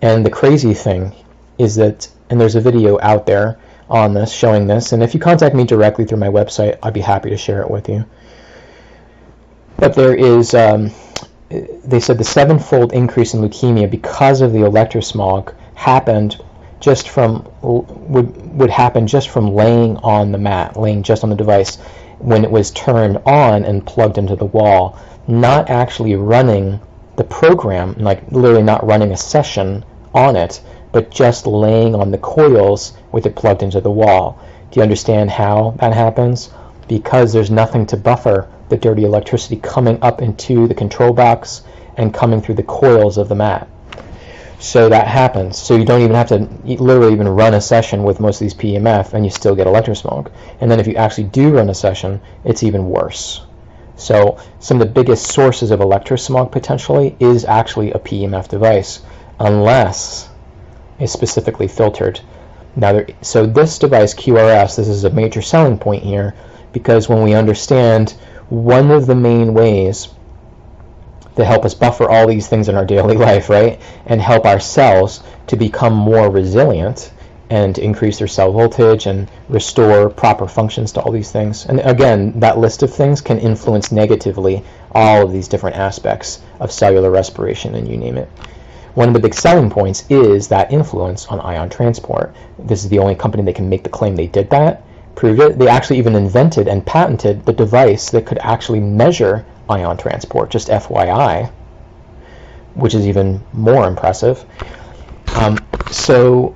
And the crazy thing is that, and there's a video out there on this showing this, and if you contact me directly through my website, I'd be happy to share it with you. But there is, they said the 7-fold increase in leukemia because of the electrosmog happened just from, would happen just from laying on the mat, laying just on the device, when it was turned on and plugged into the wall, not actually running the program, like literally not running a session on it, but just laying on the coils with it plugged into the wall. Do you understand how that happens? Because there's nothing to buffer the dirty electricity coming up into the control box and coming through the coils of the mat. So that happens. So you don't even have to literally even run a session with most of these PEMF and you still get electrosmog. And then if you actually do run a session, it's even worse. So some of the biggest sources of electrosmog potentially is actually a PEMF device, unless it's specifically filtered. Now, so this device, QRS, this is a major selling point here, because when we understand one of the main ways to help us buffer all these things in our daily life, right, and help our cells to become more resilient and increase their cell voltage and restore proper functions to all these things. And again, that list of things can influence negatively all of these different aspects of cellular respiration, and you name it. One of the big selling points is that influence on ion transport. This is the only company that can make the claim they did that, proved it. They actually even invented and patented the device that could actually measure ion transport, just FYI, which is even more impressive. So,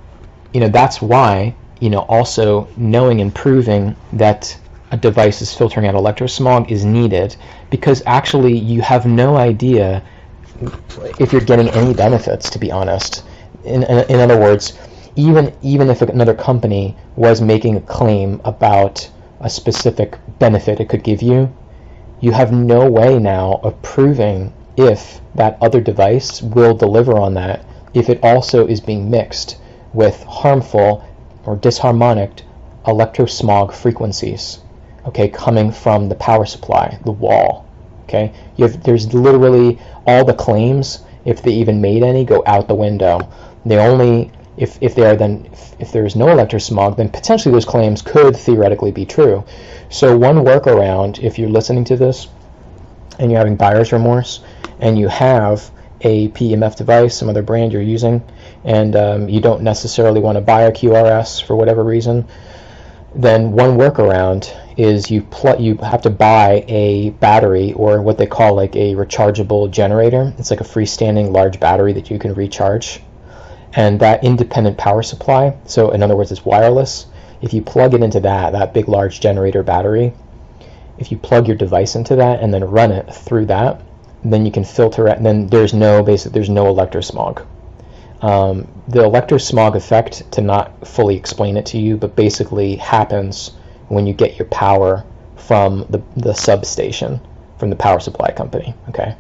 that's why, also knowing and proving that a device is filtering out electrosmog is needed, because actually you have no idea if you're getting any benefits, to be honest. In other words, even if another company was making a claim about a specific benefit it could give you, you have no way now of proving if that other device will deliver on that, if it also is being mixed with harmful or disharmonic electrosmog frequencies, okay, coming from the power supply, the wall. Okay, there's literally all the claims, if they even made any, go out the window. They only, if there is no electrosmog, then potentially those claims could theoretically be true. So one workaround, if you're listening to this and you're having buyer's remorse and you have a PEMF device, some other brand you're using, and you don't necessarily want to buy a QRS for whatever reason, then one workaround is you have to buy a battery, or what they call like a rechargeable generator. It's like a freestanding large battery that you can recharge. And that independent power supply, so in other words it's wireless, if you plug it into that big large generator battery, if you plug your device into that and then run it through that, then you can filter it, and then there's no electrosmog. The electrosmog effect, to not fully explain it to you, but basically happens when you get your power from the substation, from the power supply company, okay?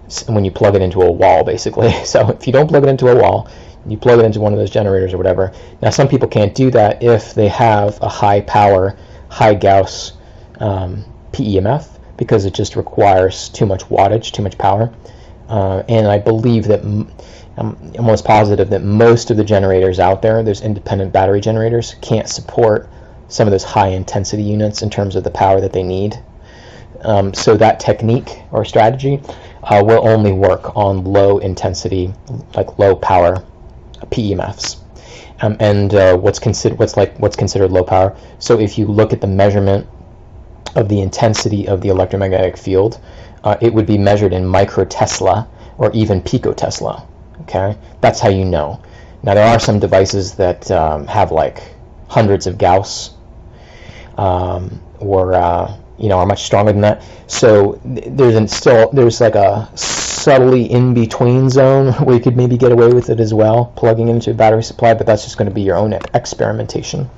So when you plug it into a wall, basically. So if you don't plug it into a wall, you plug it into one of those generators or whatever. Now some people can't do that if they have a high power, high Gauss PEMF, because it just requires too much wattage, too much power. And I believe that, I'm almost positive that most of the generators out there, there's independent battery generators, can't support some of those high intensity units in terms of the power that they need. So that technique or strategy will only work on low intensity, like low power PEMFs. And what's considered low power. So if you look at the measurement of the intensity of the electromagnetic field, it would be measured in microtesla or even picotesla. Okay, that's how you know. Now there are some devices that have like hundreds of Gauss, or are much stronger than that. So there's like a subtly in between zone where you could maybe get away with it as well, plugging into a battery supply, but that's just going to be your own experimentation.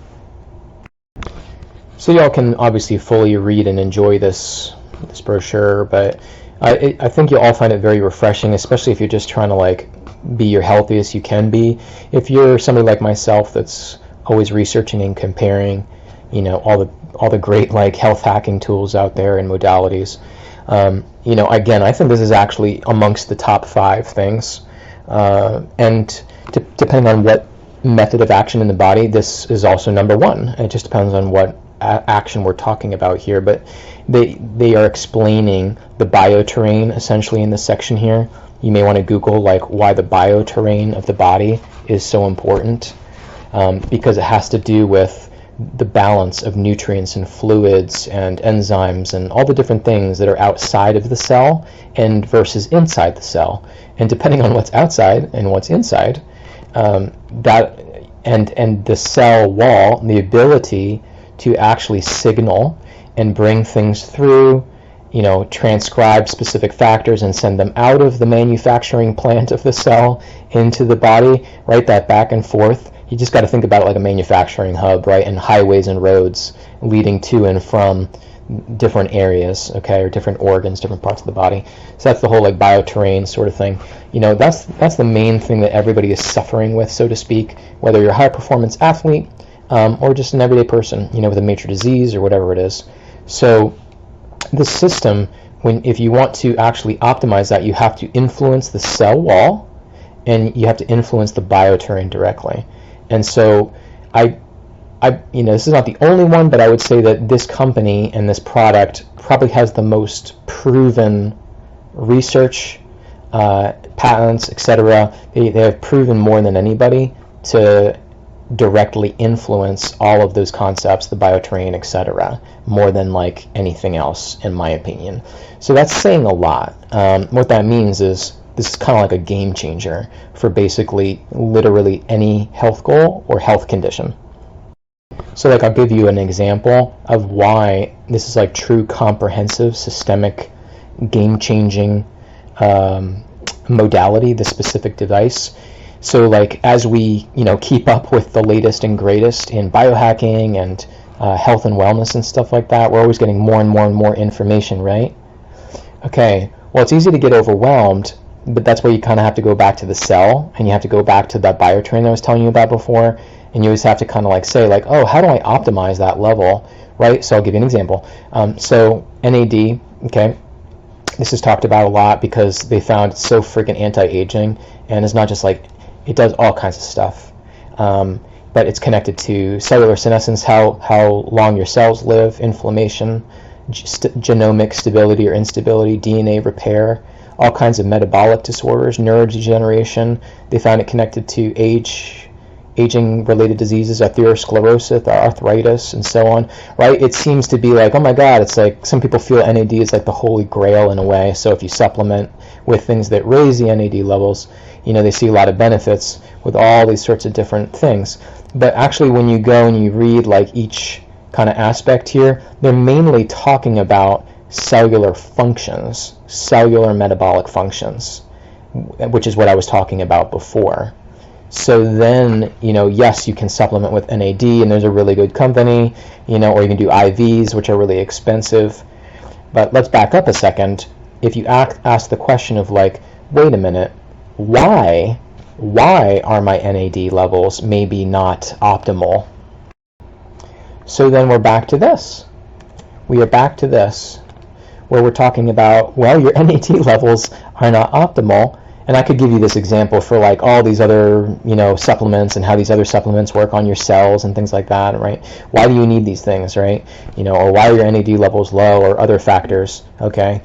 So y'all can obviously fully read and enjoy this brochure, but I think you'll all find it very refreshing, especially if you're just trying to like be your healthiest you can be. If you're somebody like myself that's always researching and comparing, all the great like health hacking tools out there and modalities, again, I think this is actually amongst the top 5 things, and depending on what method of action in the body, this is also number 1. It just depends on what action we're talking about here, but they are explaining the bioterrain essentially in this section here. You may want to Google like why the bioterrain of the body is so important, because it has to do with the balance of nutrients and fluids and enzymes and all the different things that are outside of the cell and versus inside the cell. And depending on what's outside and what's inside, that and the cell wall, the ability to actually signal and bring things through, you know, transcribe specific factors and send them out of the manufacturing plant of the cell into the body, right? That back and forth. You just got to think about it like a manufacturing hub, right? And highways and roads leading to and from different areas, okay, or different organs, different parts of the body. So that's the whole like bioterrain sort of thing. You know, that's the main thing that everybody is suffering with, so to speak, whether you're a high performance athlete or just an everyday person, you know, with a major disease or whatever it is. So the system, if you want to actually optimize that, you have to influence the cell wall and you have to influence the bioterrain directly. And so you know, this is not the only one, but I would say that this company and this product probably has the most proven research, patents, etc. They have proven more than anybody to directly influence all of those concepts, the bioterrain, etc., more than like anything else, in my opinion. So that's saying a lot. What that means is this is kind of like a game changer for basically literally any health goal or health condition. So like I'll give you an example of why this is like true comprehensive systemic game-changing modality, the specific device. So like as we, you know, keep up with the latest and greatest in biohacking and health and wellness and stuff like that, we're always getting more and more and more information, right? Okay, well, it's easy to get overwhelmed, but that's where you kind of have to go back to the cell and you have to go back to that bioterrain I was telling you about before, and you always have to kind of like say like, oh, how do I optimize that level, right? So I'll give you an example. So NAD, okay, this is talked about a lot because they found it's so freaking anti-aging, and it's not just like, it does all kinds of stuff, but it's connected to cellular senescence, how long your cells live, inflammation, genomic stability or instability, DNA repair, all kinds of metabolic disorders, neurodegeneration. They found it connected to aging-related diseases, atherosclerosis, arthritis, and so on, right? It seems to be like, oh my God, it's like some people feel NAD is like the holy grail in a way. So if you supplement with things that raise the NAD levels, you know, they see a lot of benefits with all these sorts of different things. But actually, when you go and you read like each kind of aspect here, they're mainly talking about cellular functions, cellular metabolic functions, which is what I was talking about before. So then, you know, yes, you can supplement with NAD, and there's a really good company, you know, or you can do IVs, which are really expensive. But let's back up a second. If you ask the question of like, wait a minute, why are my NAD levels maybe not optimal? So then we're back to this. We are back to this, where we're talking about, well, your NAD levels are not optimal. And I could give you this example for like all these other, you know, supplements and how these other supplements work on your cells and things like that, right? Why do you need these things, right? You know, or why are your NAD levels low, or other factors, okay?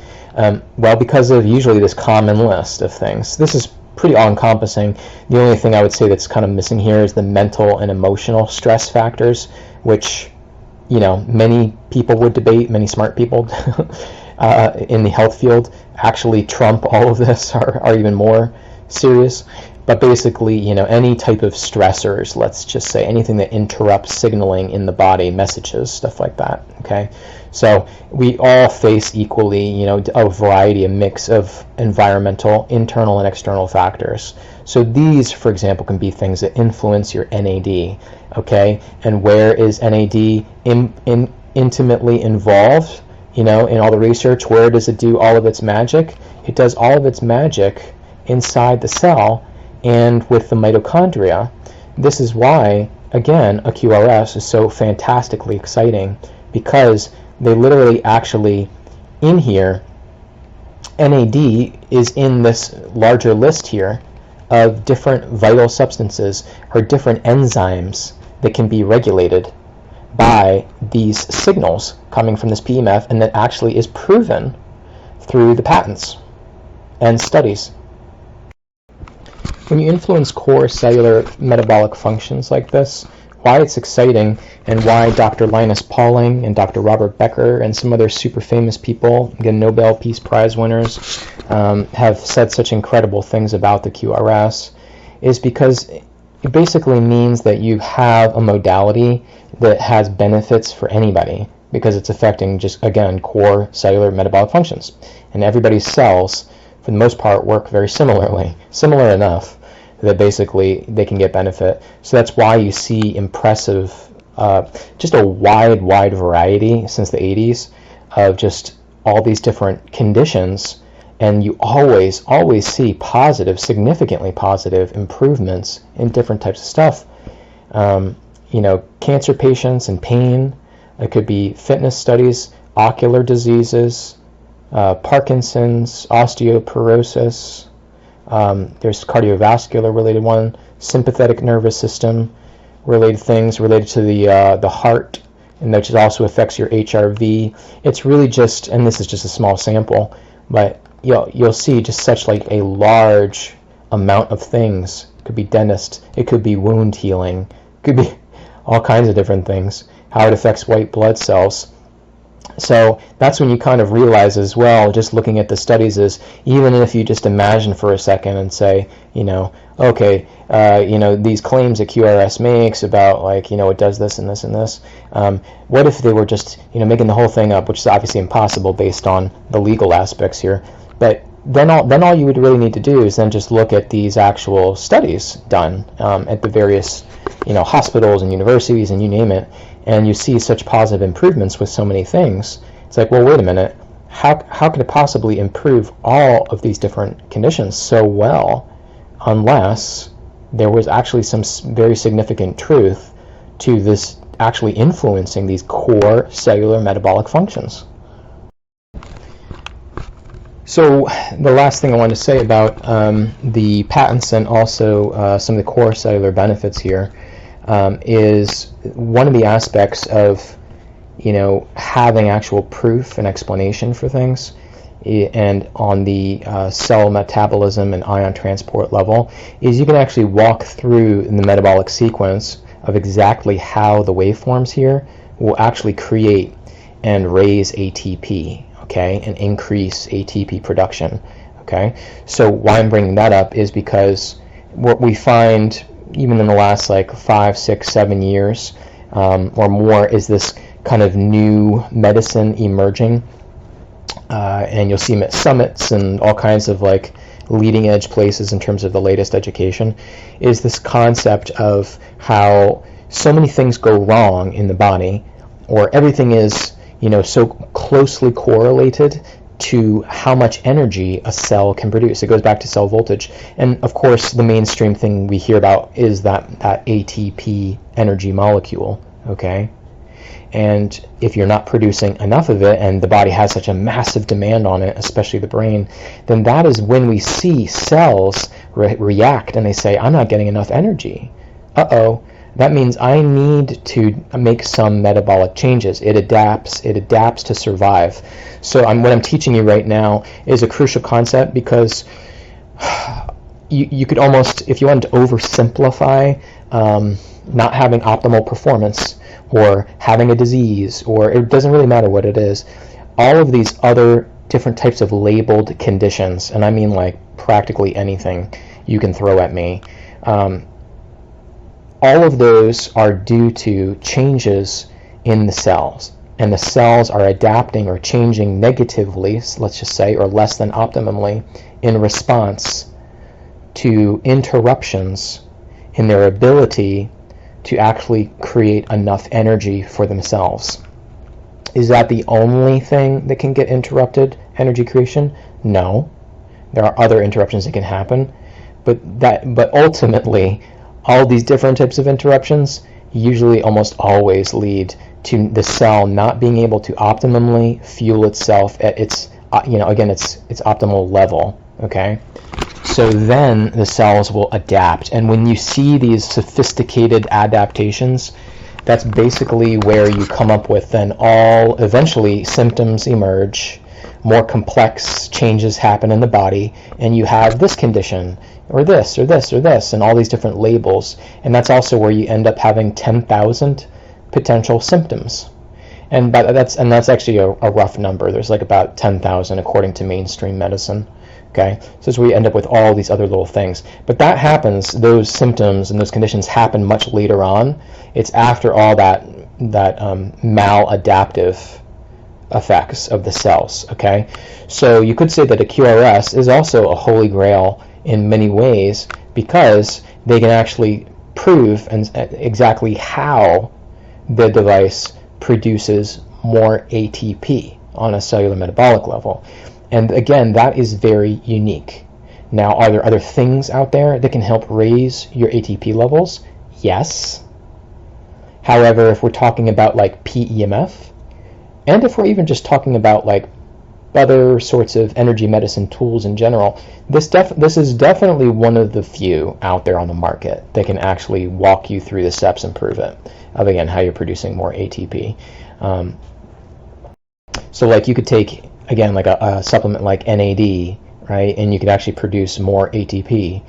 Well, because of usually this common list of things. This is pretty all-encompassing. The only thing I would say that's kind of missing here is the mental and emotional stress factors, which, you know, many people would debate, many smart people in the health field actually trump all of this, are even more serious. But basically, you know, any type of stressors, let's just say anything that interrupts signaling in the body, messages, stuff like that, okay? So we all face equally, you know, a variety, a mix of environmental, internal, and external factors. So these, for example, can be things that influence your NAD, okay? And where is NAD intimately involved? You know, in all the research, where does it do all of its magic? It does all of its magic inside the cell and with the mitochondria. This is why, again, a QRS is so fantastically exciting, because they literally actually, in here, NAD is in this larger list here of different vital substances or different enzymes that can be regulated by these signals coming from this PEMF, and that actually is proven through the patents and studies. When you influence core cellular metabolic functions like this, why it's exciting and why Dr. Linus Pauling and Dr. Robert Becker and some other super famous people, again, Nobel Peace Prize winners, have said such incredible things about the QRS, is because it basically means that you have a modality that has benefits for anybody, because it's affecting just, again, core cellular metabolic functions. And everybody's cells, for the most part, work very similarly, similar enough that basically they can get benefit. So that's why you see impressive, just a wide variety since the 80s of just all these different conditions, and you always see positive, significantly positive improvements in different types of stuff. Cancer patients and pain. It could be fitness studies, ocular diseases, Parkinson's, osteoporosis. There's cardiovascular related one, sympathetic nervous system related things related to the heart, and that just also affects your HRV. It's really just, and this is just a small sample, but you'll see just such like a large amount of things. It could be dentist, it could be wound healing, it could be all kinds of different things, how it affects white blood cells. So that's when you kind of realize as well, just looking at the studies, is even if you just imagine for a second and say, okay, these claims that QRS makes about it does this and this and this, what if they were just, making the whole thing up, which is obviously impossible based on the legal aspects here. But then all you would really need to do is then just look at these actual studies done at the various, hospitals and universities and you name it, and you see such positive improvements with so many things. It's like, well, wait a minute, how could it possibly improve all of these different conditions so well unless there was actually some very significant truth to this actually influencing these core cellular metabolic functions? So the last thing I want to say about the patents and also some of the core cellular benefits here is one of the aspects of having actual proof and explanation for things, and on the cell metabolism and ion transport level, is you can actually walk through in the metabolic sequence of exactly how the waveforms here will actually create and raise ATP, okay, and increase ATP production, okay. So why I'm bringing that up is because what we find even in the last 5, 6, 7 years or more is this kind of new medicine emerging, and you'll see them at summits and all kinds of leading edge places in terms of the latest education, is this concept of how so many things go wrong in the body, or everything is so closely correlated to how much energy a cell can produce. It goes back to cell voltage. And of course, the mainstream thing we hear about is that ATP energy molecule, okay? And if you're not producing enough of it, and the body has such a massive demand on it, especially the brain, then that is when we see cells react and they say, I'm not getting enough energy. Uh-oh. That means I need to make some metabolic changes. It adapts to survive. So what I'm teaching you right now is a crucial concept, because you could almost, if you wanted to oversimplify not having optimal performance or having a disease, or it doesn't really matter what it is, all of these other different types of labeled conditions, and I mean practically anything you can throw at me, all of those are due to changes in the cells, and the cells are adapting or changing negatively, let's just say, or less than optimally, in response to interruptions in their ability to actually create enough energy for themselves. Is that the only thing that can get interrupted, energy creation? No. There are other interruptions that can happen, but ultimately, all these different types of interruptions usually almost always lead to the cell not being able to optimally fuel itself at its its optimal level, okay? So then the cells will adapt, and when you see these sophisticated adaptations, that's basically where you come up with then eventually symptoms emerge, more complex changes happen in the body, and you have this condition, or this, or this, or this, and all these different labels. And that's also where you end up having 10,000 potential symptoms. And that's actually a rough number. There's like about 10,000 according to mainstream medicine. Okay, so this is where you end up with all these other little things. But that happens, those symptoms and those conditions happen much later on. It's after all that maladaptive effects of the cells. Okay, so you could say that a QRS is also a holy grail in many ways, because they can actually prove exactly how the device produces more ATP on a cellular metabolic level. And again, that is very unique. Now, are there other things out there that can help raise your ATP levels? Yes. However, if we're talking about like PEMF, and if we're even just talking about like other sorts of energy medicine tools in general, this is definitely one of the few out there on the market that can actually walk you through the steps and prove it, of again how you're producing more ATP. So like you could take again like a supplement like NAD, right, and you could actually produce more ATP.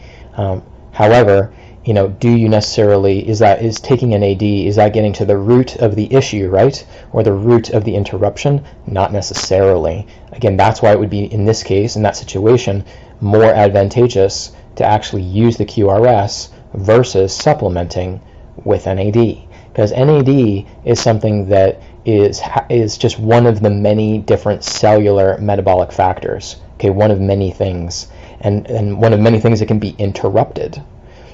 However, you know, do you necessarily, is taking NAD, is that getting to the root of the issue, right, or the root of the interruption? Not necessarily. Again, that's why it would be, in this case, in that situation, more advantageous to actually use the QRS versus supplementing with NAD, because NAD is something that is just one of the many different cellular metabolic factors. Okay, one of many things, and one of many things that can be interrupted.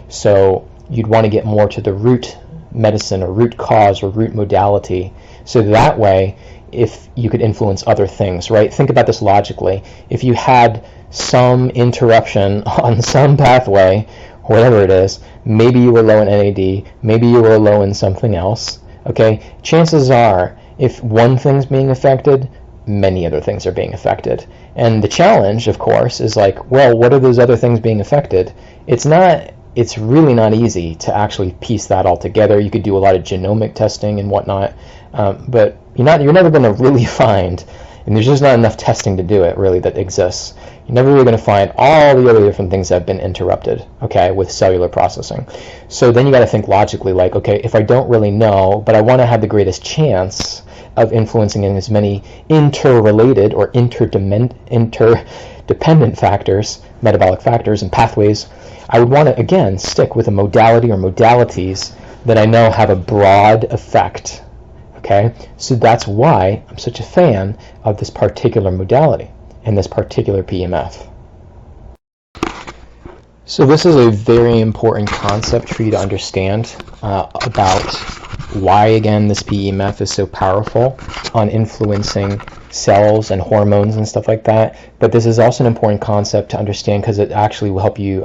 So you'd want to get more to the root medicine or root cause or root modality, so that way if you could influence other things, right? Think about this logically. If you had some interruption on some pathway, whatever it is, maybe you were low in NAD, maybe you were low in something else, okay? Chances are, if one thing's being affected, many other things are being affected. And the challenge, of course, is like, well, what are those other things being affected? It's really not easy to actually piece that all together. You could do a lot of genomic testing and whatnot, but you're never going to really find, and there's just not enough testing to do it really that exists. You're never really going to find all the other different things that have been interrupted, okay, with cellular processing. So then you got to think logically, like, okay, if I don't really know, but I want to have the greatest chance of influencing in as many interrelated or interdependent factors, metabolic factors and pathways, I would want to, again, stick with a modality or modalities that I know have a broad effect, okay? So that's why I'm such a fan of this particular modality and this particular PEMF. So this is a very important concept for you to understand about why, again, this PEMF is so powerful on influencing cells and hormones and stuff like that. But this is also an important concept to understand because it actually will help you.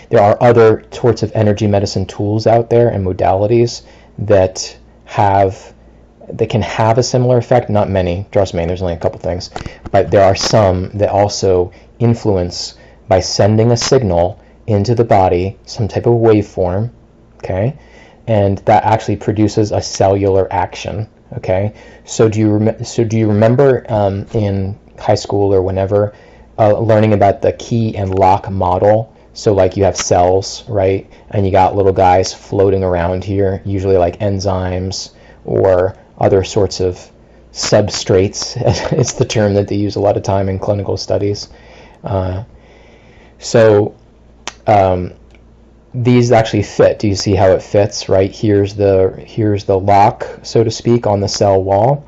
There are other sorts of energy medicine tools out there and modalities that can have a similar effect. Not many, trust me, there's only a couple things, but there are some that also influence by sending a signal into the body, some type of waveform, okay, and that actually produces a cellular action, okay. So do you remember in high school or whenever learning about the key and lock model? So like you have cells, right, and you got little guys floating around here, usually like enzymes or other sorts of substrates. It's the term that they use a lot of time in clinical studies. These actually fit. Do you see how it fits, right? Here's the lock, so to speak, on the cell wall,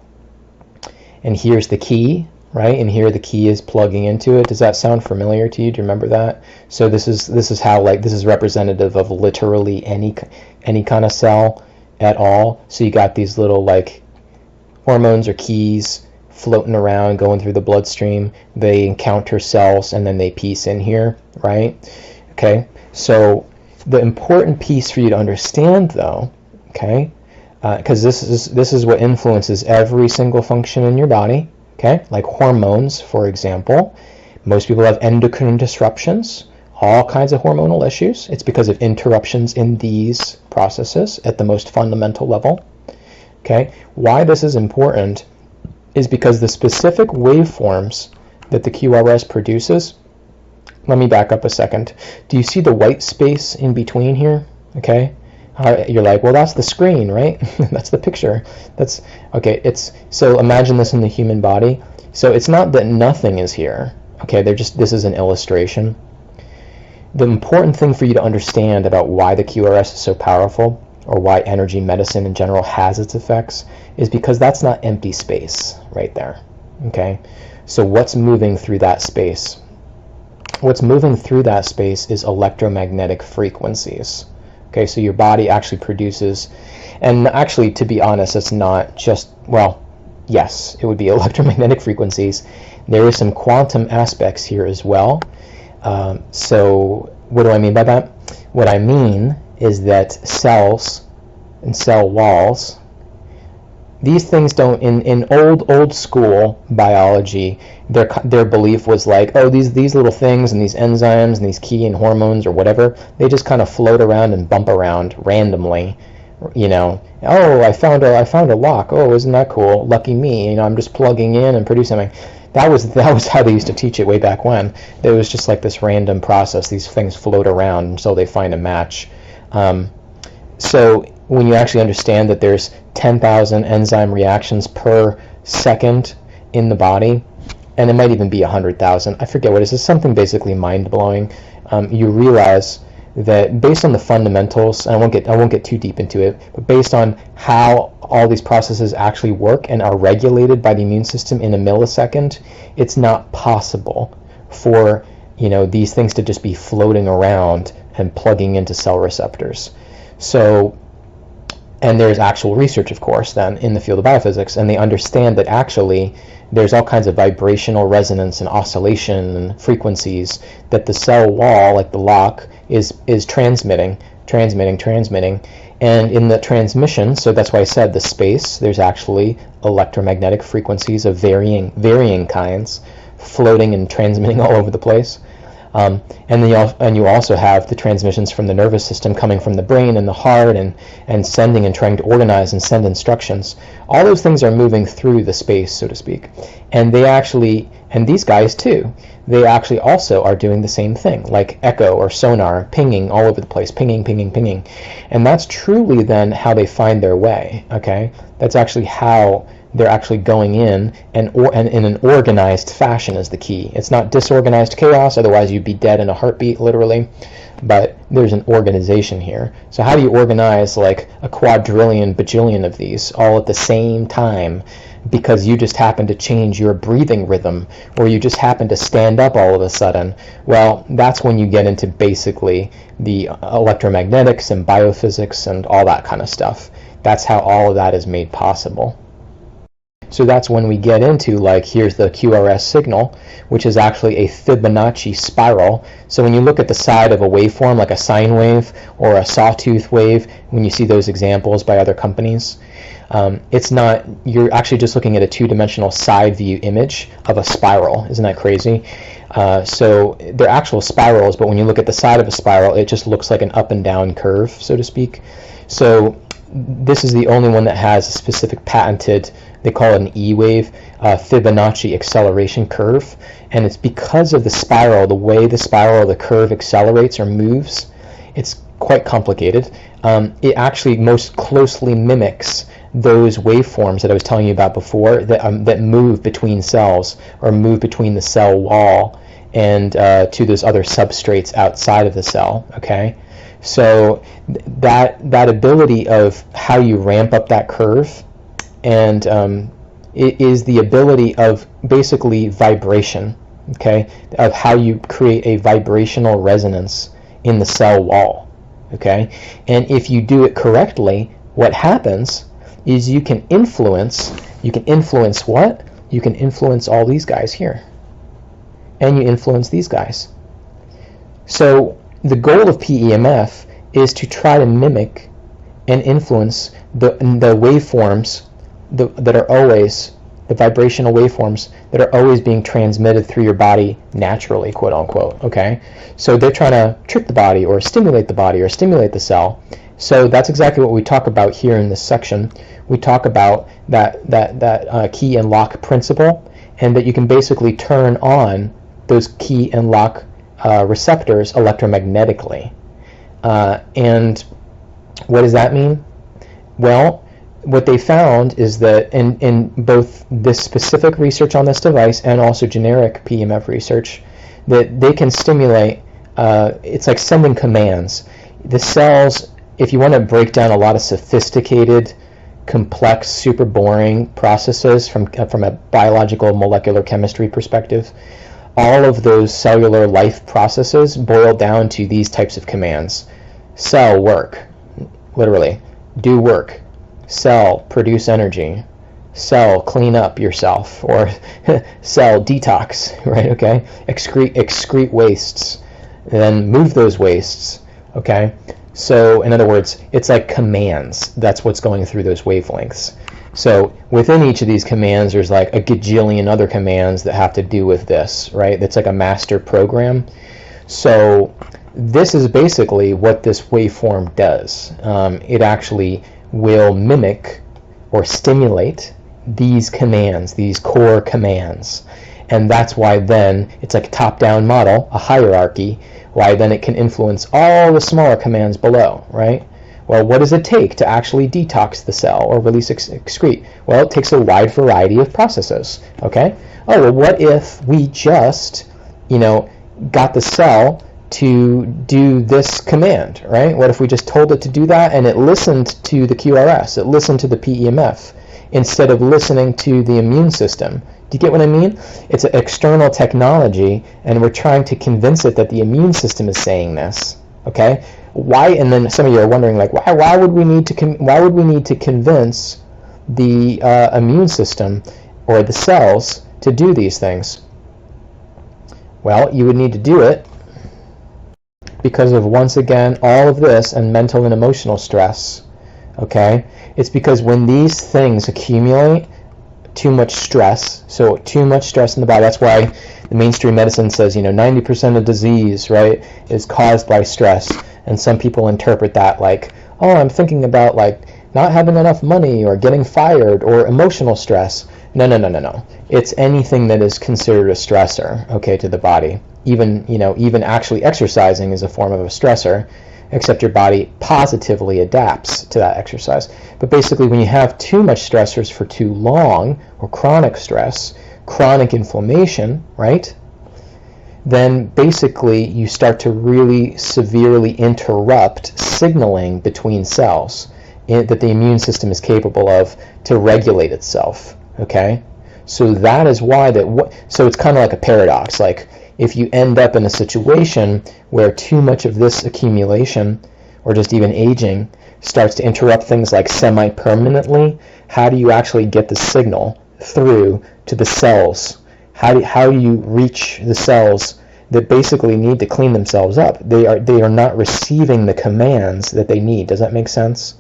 and here's the key, right? And here the key is plugging into it. Does that sound familiar to you? Do you remember that? So this is how, like, this is representative of literally any kind of cell at all. So you got these little like hormones or keys floating around, going through the bloodstream. They encounter cells and then they piece in here, right? Okay, so the important piece for you to understand, though, okay, because this is what influences every single function in your body, okay, like hormones, for example. Most people have endocrine disruptions, all kinds of hormonal issues. It's because of interruptions in these processes at the most fundamental level, okay. Why this is important is because the specific waveforms that the QRS produces, let me back up a second. Do you see the white space in between here? Okay. You're like, well, that's the screen, right? That's the picture. That's okay. So imagine this in the human body. So it's not that nothing is here. Okay, this is an illustration. The important thing for you to understand about why the QRS is so powerful, or why energy medicine in general has its effects, is because that's not empty space right there. Okay, so what's moving through that space? What's moving through that space is electromagnetic frequencies. Okay, so your body actually produces, and actually, to be honest, it's not just, well, yes, it would be electromagnetic frequencies. There is some quantum aspects here as well. So what do I mean by that? What I mean is that cells and cell walls, these things don't, in old school biology, their belief was like, oh, these little things and these enzymes and these key and hormones or whatever, they just kind of float around and bump around randomly, you know. Oh, I found a lock. Oh, isn't that cool? Lucky me. You know, I'm just plugging in and producing something. That was how they used to teach it way back when. It was just like this random process. These things float around until they find a match. So when you actually understand that there's 10,000 enzyme reactions per second in the body, and it might even be 100,000, I forget what it is. It's something basically mind-blowing. You realize that based on the fundamentals, and I won't get too deep into it, but based on how all these processes actually work and are regulated by the immune system in a millisecond, it's not possible for, you know, these things to just be floating around and plugging into cell receptors. So, and there's actual research, of course, then in the field of biophysics, and they understand that actually there's all kinds of vibrational resonance and oscillation and frequencies that the cell wall, like the lock, is transmitting. And in the transmission, so that's why I said the space, there's actually electromagnetic frequencies of varying kinds floating and transmitting all over the place. And then you also have the transmissions from the nervous system coming from the brain and the heart, and sending and trying to organize and send instructions. All those things are moving through the space, so to speak. And these guys too, they actually also are doing the same thing, like echo or sonar, pinging all over the place, pinging. And that's truly then how they find their way, okay? That's actually how they're actually going in, and in an organized fashion is the key. It's not disorganized chaos, otherwise you'd be dead in a heartbeat, literally. But there's an organization here. So how do you organize like a quadrillion, bajillion of these all at the same time? Because you just happen to change your breathing rhythm, or you just happen to stand up all of a sudden. Well, that's when you get into basically the electromagnetics and biophysics and all that kind of stuff. That's how all of that is made possible. So that's when we get into, like, here's the QRS signal, which is actually a Fibonacci spiral. So when you look at the side of a waveform, like a sine wave or a sawtooth wave, when you see those examples by other companies, it's not, you're actually just looking at a two-dimensional side view image of a spiral. Isn't that crazy? So they're actual spirals, but when you look at the side of a spiral, it just looks like an up and down curve, so to speak. So this is the only one that has a specific patented, they call it an E-wave, Fibonacci acceleration curve, and it's because of the spiral, the way the spiral or the curve accelerates or moves. It's quite complicated. It actually most closely mimics those waveforms that I was telling you about before that move between cells or move between the cell wall and to those other substrates outside of the cell, okay? So that ability of how you ramp up that curve, and it is the ability of basically vibration, okay, of how you create a vibrational resonance in the cell wall, okay? And if you do it correctly, what happens is you can influence what? You can influence all these guys here, and you influence these guys. So the goal of PEMF is to try to mimic and influence the waveforms that are always, the vibrational waveforms that are always being transmitted through your body naturally, quote unquote, okay? So they're trying to trick the body or stimulate the cell, So that's exactly what we talk about here in this section. We talk about that key and lock principle, and that you can basically turn on those key and lock receptors electromagnetically. And what does that mean? Well, what they found is that in both this specific research on this device and also generic PEMF research, that they can stimulate, it's like sending commands. The cells, if you want to break down a lot of sophisticated, complex, super boring processes from a biological molecular chemistry perspective, all of those cellular life processes boil down to these types of commands. Cell, work, literally. Do work. Cell, produce energy. Cell, clean up yourself. Or cell, detox, right? Okay? Excrete wastes. And then move those wastes. Okay? So, in other words, it's like commands. That's what's going through those wavelengths. So, within each of these commands, there's like a gajillion other commands that have to do with this, right? That's like a master program. So, this is basically what this waveform does. It actually will mimic or stimulate these commands, these core commands. And that's why then it's like a top-down model, a hierarchy, why then it can influence all the smaller commands below, right? Well, what does it take to actually detox the cell or release excrete? Well, it takes a wide variety of processes, okay? Oh, well, what if we just, got the cell to do this command, right? What if we just told it to do that and it listened to the QRS, it listened to the PEMF, instead of listening to the immune system? Do you get what I mean? It's an external technology, and we're trying to convince it that the immune system is saying this, okay? Why? And then some of you are wondering, like, why would we need to convince the immune system or the cells to do these things? Well, you would need to do it because of, once again, all of this and mental and emotional stress, okay? It's because when these things accumulate, too much stress, so too much stress in the body, that's why the mainstream medicine says, 90% of disease, right, is caused by stress. And some people interpret that like, oh, I'm thinking about like not having enough money or getting fired or emotional stress. No. It's anything that is considered a stressor, okay, to the body. Even actually exercising is a form of a stressor, except your body positively adapts to that exercise. But basically, when you have too much stressors for too long, or chronic stress, chronic inflammation, right, then basically you start to really severely interrupt signaling between cells that the immune system is capable of to regulate itself, okay? So that is why so it's kind of like a paradox. Like, if you end up in a situation where too much of this accumulation, or just even aging, starts to interrupt things like semi-permanently, how do you actually get the signal through to the cells? How do you reach the cells that basically need to clean themselves up? They are not receiving the commands that they need. Does that make sense?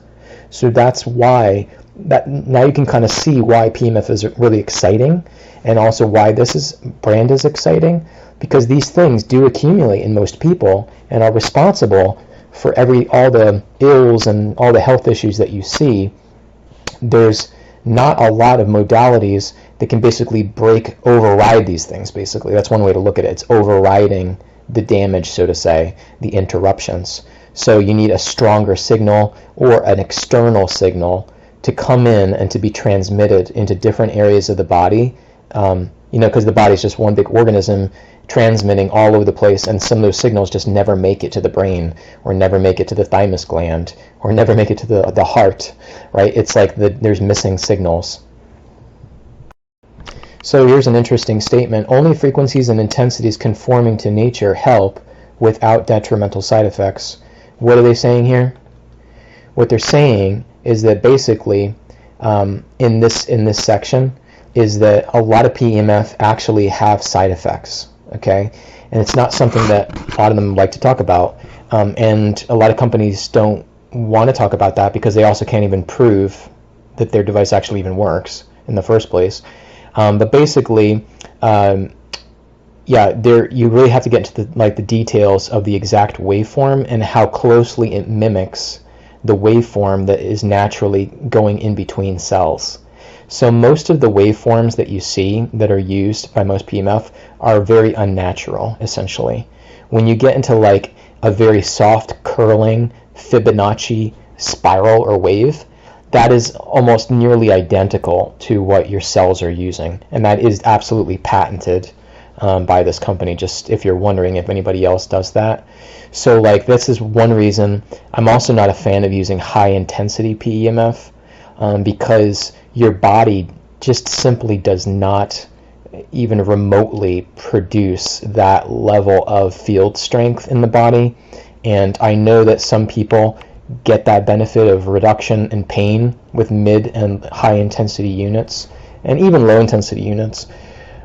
So that's why, now you can kind of see why PEMF is really exciting, and also why this brand is exciting, because these things do accumulate in most people and are responsible for all the ills and all the health issues that you see. There's not a lot of modalities that can basically override these things, basically. That's one way to look at it. It's overriding the damage, so to say, the interruptions. So you need a stronger signal or an external signal to come in and to be transmitted into different areas of the body, because the body is just one big organism transmitting all over the place, and some of those signals just never make it to the brain, or never make it to the thymus gland, or never make it to the heart, right? It's like there's missing signals. So here's an interesting statement. Only frequencies and intensities conforming to nature help without detrimental side effects. What are they saying here? What they're saying is that basically in this section is that a lot of PEMF actually have side effects, okay? And it's not something that a lot of them like to talk about, and a lot of companies don't want to talk about that because they also can't even prove that their device actually even works in the first place. But basically, you really have to get into the details of the exact waveform and how closely it mimics the waveform that is naturally going in between cells. So most of the waveforms that you see that are used by most PEMF are very unnatural, essentially. When you get into like a very soft curling Fibonacci spiral or wave, that is almost nearly identical to what your cells are using, and that is absolutely patented by this company, just if you're wondering if anybody else does that. So like this is one reason I'm also not a fan of using high intensity PEMF, because your body just simply does not even remotely produce that level of field strength in the body. And I know that some people get that benefit of reduction in pain with mid and high intensity units and even low intensity units,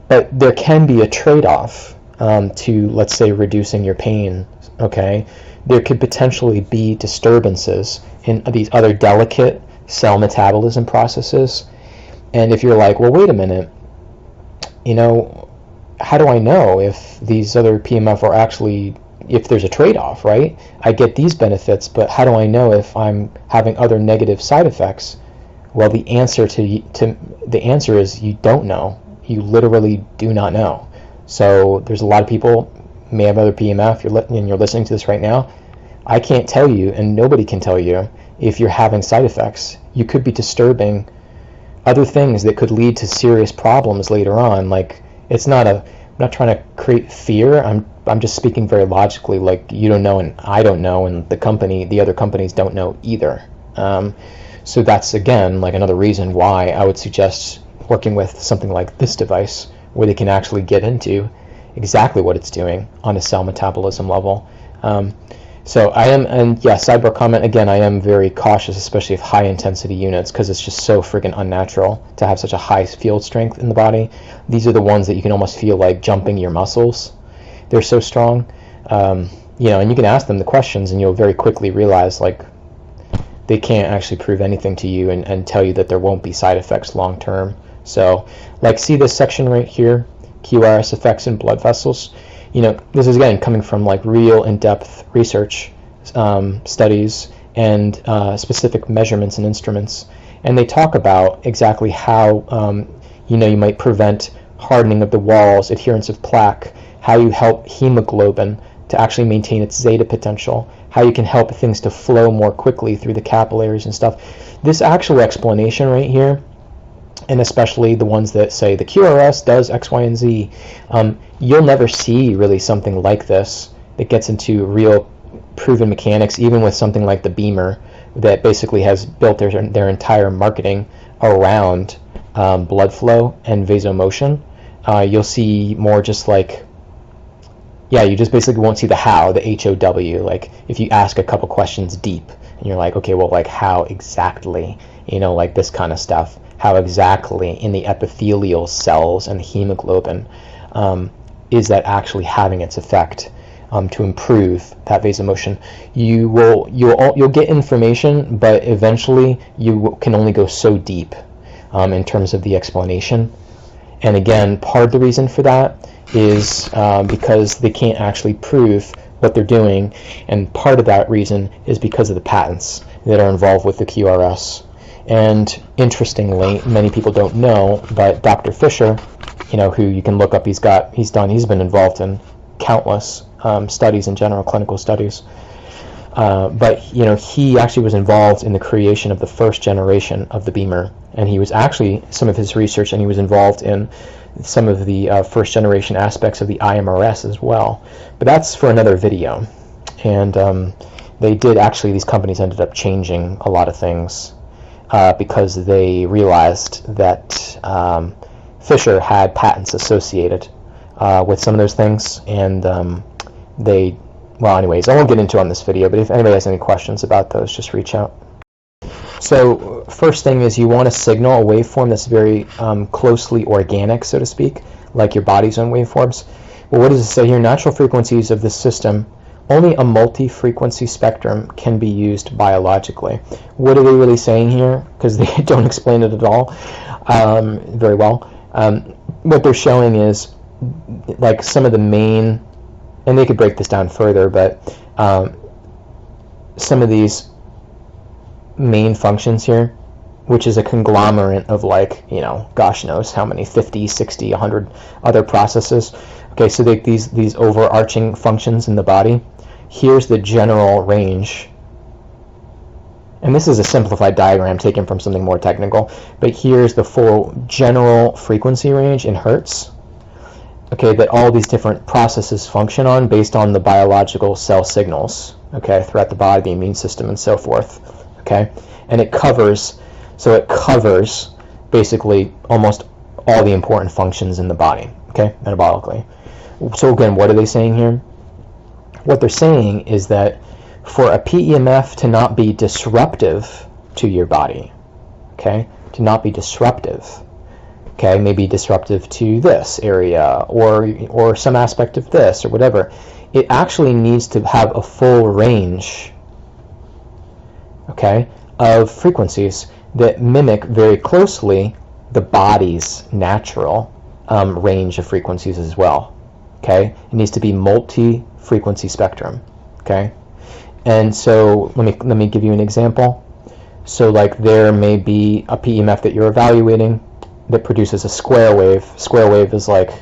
but there can be a trade-off to, let's say, reducing your pain. Okay, there could potentially be disturbances in these other delicate cell metabolism processes. And if you're like, well, wait a minute, you know, how do I know if these other PEMF are actually, if there's a trade-off, right? I get these benefits, but how do I know if I'm having other negative side effects? Well, the answer is you don't know. You literally do not know. So there's a lot of people may have other PEMF, and you're listening to this right now. I can't tell you, and nobody can tell you, if you're having side effects. You could be disturbing other things that could lead to serious problems later on. Like, I'm not trying to create fear. I'm just speaking very logically. Like, you don't know, and I don't know, and the other companies don't know either. So that's, again, like another reason why I would suggest working with something like this device, where they can actually get into exactly what it's doing on a cell metabolism level. So I am, and yeah, sidebar comment, again, I am very cautious, especially of high intensity units, because it's just so friggin' unnatural to have such a high field strength in the body. These are the ones that you can almost feel like jumping your muscles. They're so strong. And you can ask them the questions, and you'll very quickly realize, like, they can't actually prove anything to you and tell you that there won't be side effects long term. So, like, see this section right here, QRS effects in blood vessels? This is, again, coming from like real in-depth research studies and specific measurements and instruments. And they talk about exactly how, you might prevent hardening of the walls, adherence of plaque, how you help hemoglobin to actually maintain its zeta potential, how you can help things to flow more quickly through the capillaries and stuff. This actual explanation right here, and especially the ones that say the QRS does X, Y, and Z, you'll never see really something like this that gets into real proven mechanics, even with something like the Beamer that basically has built their entire marketing around blood flow and vasomotion. You'll see more just like, you just basically won't see the how, the HOW. Like, if you ask a couple questions deep, and you're like, okay, well, like, how exactly, like this kind of stuff. How exactly in the epithelial cells and the hemoglobin is that actually having its effect to improve that vasomotion? You'll get information, but eventually you can only go so deep in terms of the explanation. And again, part of the reason for that is because they can't actually prove what they're doing, and part of that reason is because of the patents that are involved with the QRS. And interestingly, many people don't know, but Dr. Fisher, who you can look up, he's been involved in countless studies in general, clinical studies. But he actually was involved in the creation of the first generation of the Beamer, and he was actually, some of his research, and he was involved in some of the first generation aspects of the IMRS as well. But that's for another video. And these companies ended up changing a lot of things. Because they realized that Fisher had patents associated with some of those things, and anyways, I won't get into on this video, but if anybody has any questions about those, just reach out. So first thing is, you want to signal a waveform that's very closely organic, so to speak, like your body's own waveforms. Well, what does it say here? Natural frequencies of this system, only a multi-frequency spectrum can be used biologically. What are they really saying here? Because they don't explain it at all very well. What they're showing is like some of the main, and they could break this down further, but some of these main functions here, which is a conglomerate of like, gosh knows how many, 50, 60, 100 other processes. Okay, so these overarching functions in the body. Here's the general range. And this is a simplified diagram taken from something more technical, but here's the full general frequency range in hertz, okay, that all these different processes function on based on the biological cell signals, okay, throughout the body, the immune system, and so forth, okay? And it covers basically almost all the important functions in the body, okay, metabolically. So again, what are they saying here? What they're saying is that for a PEMF to not be disruptive to your body, okay, to not be disruptive, okay, maybe disruptive to this area or some aspect of this or whatever, it actually needs to have a full range, okay, of frequencies that mimic very closely the body's natural range of frequencies as well, okay? It needs to be multi-frequency spectrum, okay? And so let me give you an example. So like there may be a PEMF that you're evaluating that produces a square wave. Square wave is like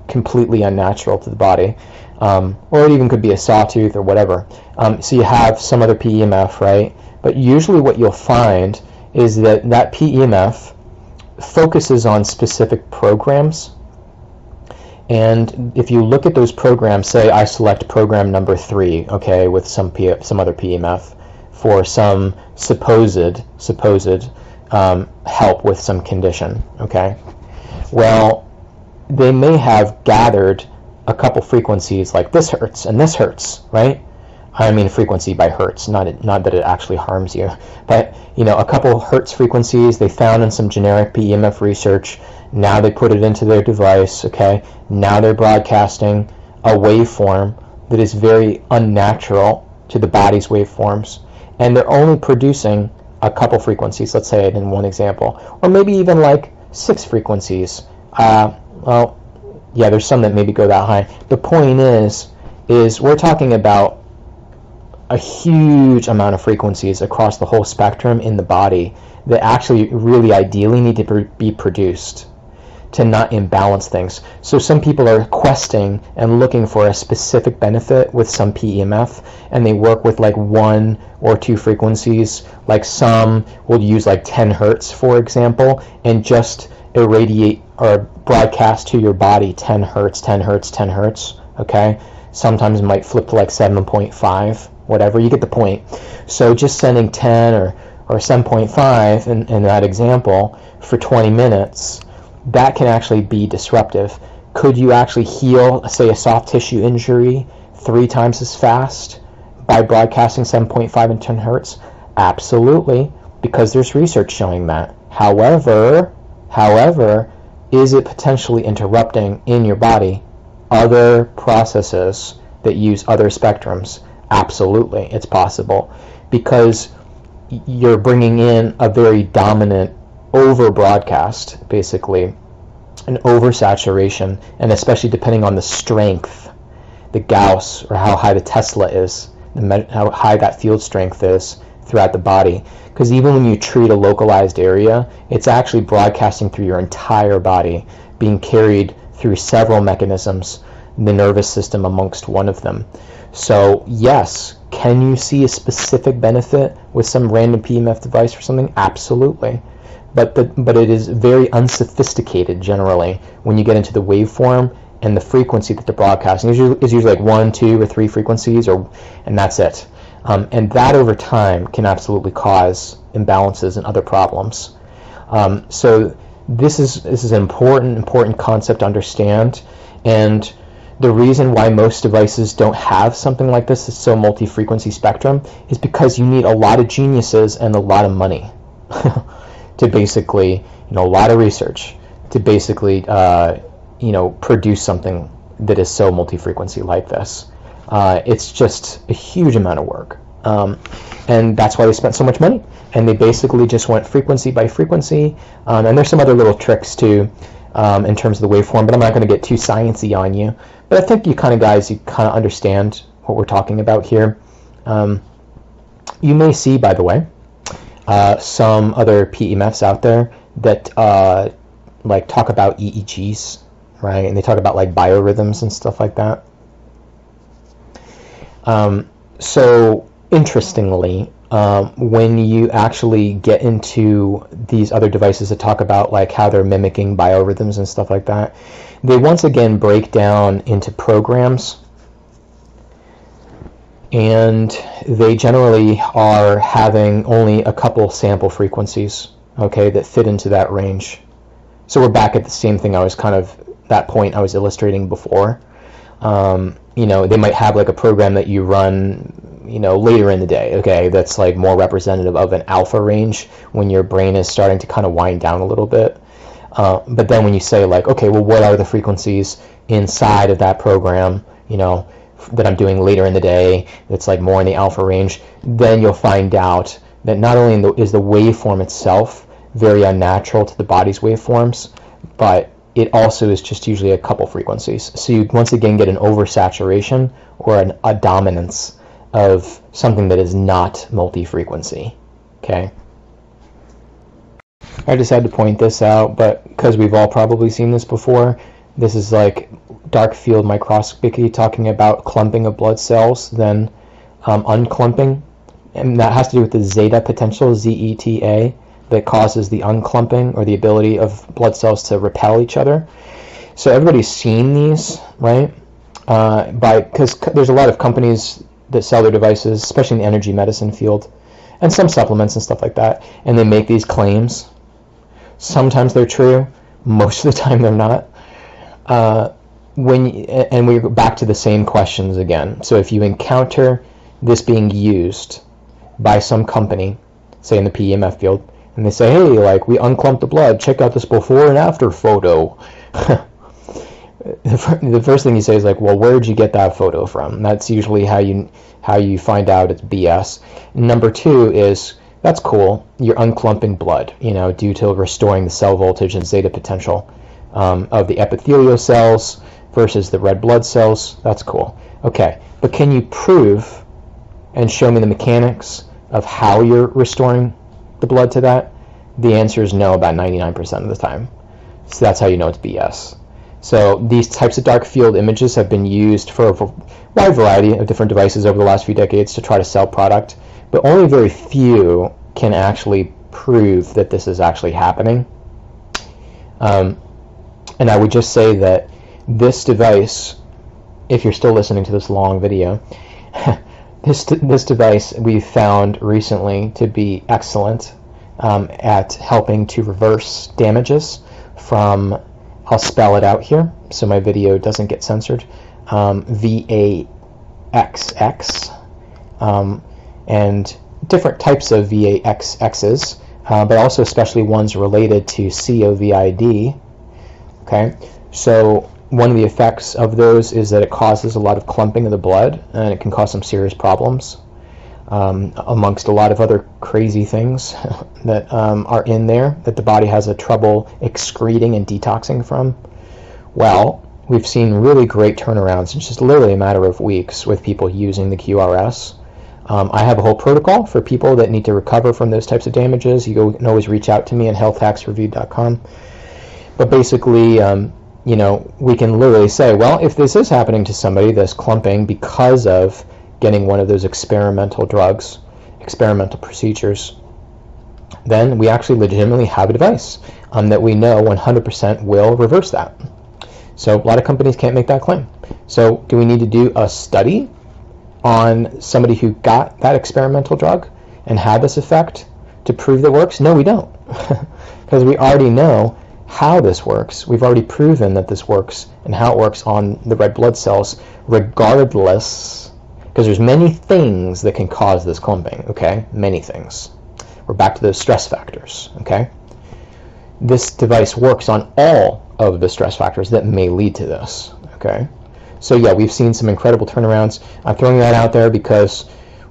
completely unnatural to the body, or it even could be a sawtooth or whatever. So you have some other PEMF, right? But usually what you'll find is that that PEMF focuses on specific programs. And if you look at those programs, say I select program number 3, okay, with some other PEMF for some supposed help with some condition, okay? Well, they may have gathered a couple frequencies like this hertz and this hertz, right? I mean frequency by hertz, not that it actually harms you, but a couple hertz frequencies they found in some generic PEMF research. Now they put it into their device, okay? Now they're broadcasting a waveform that is very unnatural to the body's waveforms, and they're only producing a couple frequencies, let's say in one example, or maybe even like 6 frequencies. Well, yeah, there's some that maybe go that high. The point is we're talking about a huge amount of frequencies across the whole spectrum in the body that actually really ideally need to be produced to not imbalance things. So some people are questing and looking for a specific benefit with some PEMF, and they work with like 1 or 2 frequencies. Like some will use like 10 hertz, for example, and just irradiate or broadcast to your body 10 hertz, 10 hertz, 10 hertz, okay? Sometimes it might flip to like 7.5, whatever, you get the point. So just sending 10 or 7.5 in that example for 20 minutes, that can actually be disruptive. Could you actually heal, say, a soft tissue injury 3 times as fast by broadcasting 7.5 and 10 hertz? Absolutely, because there's research showing that. However, is it potentially interrupting in your body other processes that use other spectrums? Absolutely, it's possible, because you're bringing in a very dominant over broadcast, basically an oversaturation, and especially depending on the strength, the Gauss, or how high the Tesla is, how high that field strength is throughout the body. Because even when you treat a localized area, it's actually broadcasting through your entire body, being carried through several mechanisms, the nervous system amongst one of them. So yes, can you see a specific benefit with some random PEMF device or something? Absolutely. But it is very unsophisticated generally when you get into the waveform and the frequency that they're broadcasting. It's usually like 1, 2, or 3 frequencies, and that's it. And that over time can absolutely cause imbalances and other problems. So this is an important concept to understand, and the reason why most devices don't have something like this, it's so multi-frequency spectrum, is because you need a lot of geniuses and a lot of money to basically, a lot of research to basically, produce something that is so multi-frequency like this. It's just a huge amount of work. And that's why they spent so much money. And they basically just went frequency by frequency. And there's some other little tricks too in terms of the waveform, but I'm not going to get too sciencey on you. But I think you kind of understand what we're talking about here. You may see, by the way, some other PEMFs out there that like talk about EEGs, right? And they talk about like biorhythms and stuff like that. So interestingly, when you actually get into these other devices that talk about like how they're mimicking biorhythms and stuff like that, they once again break down into programs, and they generally are having only a couple sample frequencies, okay, that fit into that range. So we're back at the same thing that point I was illustrating before. You know, they might have like a program that you run, you know, later in the day, okay, that's like more representative of an alpha range when your brain is starting to kind of wind down a little bit. But then when you say like, okay, well, what are the frequencies inside of that program, you know, that I'm doing later in the day that's like more in the alpha range, then you'll find out that not only is the waveform itself very unnatural to the body's waveforms, but it also is just usually a couple frequencies. So you once again get an oversaturation or a dominance of something that is not multi-frequency. Okay. I just had to point this out, but because we've all probably seen this before, this is like dark field microscopy talking about clumping of blood cells, then unclumping, and that has to do with the zeta potential, ZETA, that causes the unclumping or the ability of blood cells to repel each other. So everybody's seen these, right? Because there's a lot of companies that sell their devices, especially in the energy medicine field, and some supplements and stuff like that, and they make these claims. Sometimes they're true, most of the time they're not. And we go back to the same questions again. So if you encounter this being used by some company, say in the PEMF field, and they say, hey, like, we unclumped the blood, check out this before and after photo. The first thing you say is like, well, where'd you get that photo from? That's usually how you find out it's BS. Number two is, that's cool, you're unclumping blood, you know, due to restoring the cell voltage and zeta potential of the epithelial cells versus the red blood cells. That's cool. Okay, but can you prove and show me the mechanics of how you're restoring the blood to that? The answer is no about 99% of the time. So that's how you know it's BS. So these types of dark field images have been used for a wide variety of different devices over the last few decades to try to sell product, but only very few can actually prove that this is actually happening. And I would just say that this device, if you're still listening to this long video, this device we found recently to be excellent at helping to reverse damages from, I'll spell it out here so my video doesn't get censored, VAXX, and different types of VAXXs, but also especially ones related to COVID. Okay, so one of the effects of those is that it causes a lot of clumping of the blood, and it can cause some serious problems, amongst a lot of other crazy things that are in there that the body has a trouble excreting and detoxing from. Well, we've seen really great turnarounds. It's just literally a matter of weeks with people using the QRS. I have a whole protocol for people that need to recover from those types of damages. You can always reach out to me at healthhacksreview.com. But basically, you know, we can literally say, well, if this is happening to somebody, this clumping, because of getting one of those experimental drugs, experimental procedures, then we actually legitimately have a device that we know 100% will reverse that. So a lot of companies can't make that claim. So do we need to do a study on somebody who got that experimental drug and had this effect to prove that it works? No, we don't. Because we already know how this works. We've already proven that this works and how it works on the red blood cells, regardless, because there's many things that can cause this clumping, okay? Many things. We're back to those stress factors, okay? This device works on all of the stress factors that may lead to this, okay? So yeah, we've seen some incredible turnarounds. I'm throwing that out there because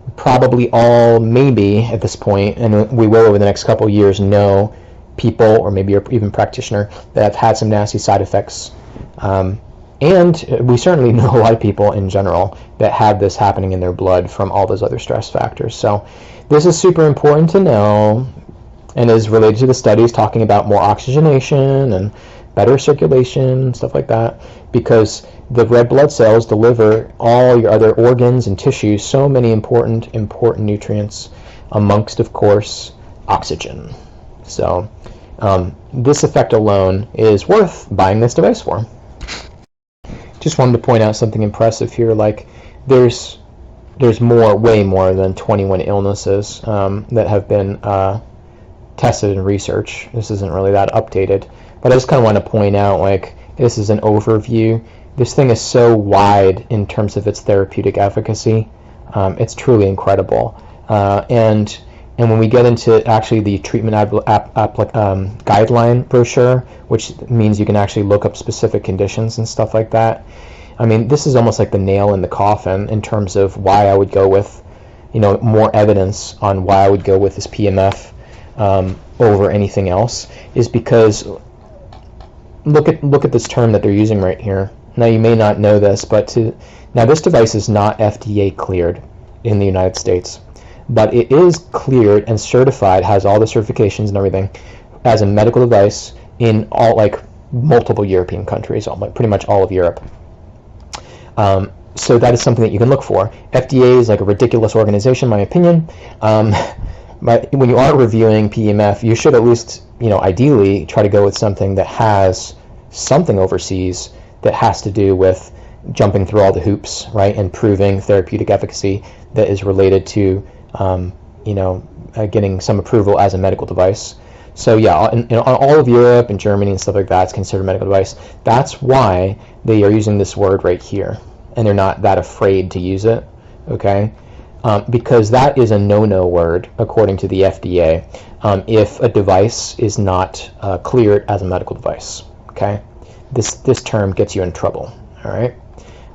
we probably all, maybe at this point, and we will over the next couple of years, know people, or maybe you're even practitioner, that have had some nasty side effects And we certainly know a lot of people in general that have this happening in their blood from all those other stress factors. So this is super important to know, and is related to the studies talking about more oxygenation and better circulation and stuff like that, because the red blood cells deliver all your other organs and tissues so many important nutrients, amongst, of course, oxygen. So this effect alone is worth buying this device for. Just wanted to point out something impressive here. Like, there's way more than 21 illnesses that have been tested in research. This isn't really that updated, but I just kind of want to point out, like, this is an overview. This thing is so wide in terms of its therapeutic efficacy. It's truly incredible. And when we get into actually the treatment guideline brochure, which means you can actually look up specific conditions and stuff like that, I mean, this is almost like the nail in the coffin in terms of why I would go with, more evidence on why I would go with this PEMF over anything else, is because look at this term that they're using right here. Now, you may not know this, but now this device is not FDA cleared in the United States, but it is cleared and certified, has all the certifications and everything, as a medical device in all, like, multiple European countries, like pretty much all of Europe. So that is something that you can look for. FDA is like a ridiculous organization, in my opinion. But when you are reviewing PEMF, you should at least, ideally try to go with something that has something overseas that has to do with jumping through all the hoops, right, and proving therapeutic efficacy that is related to, getting some approval as a medical device. So yeah, in all of Europe and Germany and stuff like that, it's considered a medical device. That's why they are using this word right here, and they're not that afraid to use it, okay? Because that is a no-no word according to the FDA if a device is not cleared as a medical device, okay? This term gets you in trouble, all right?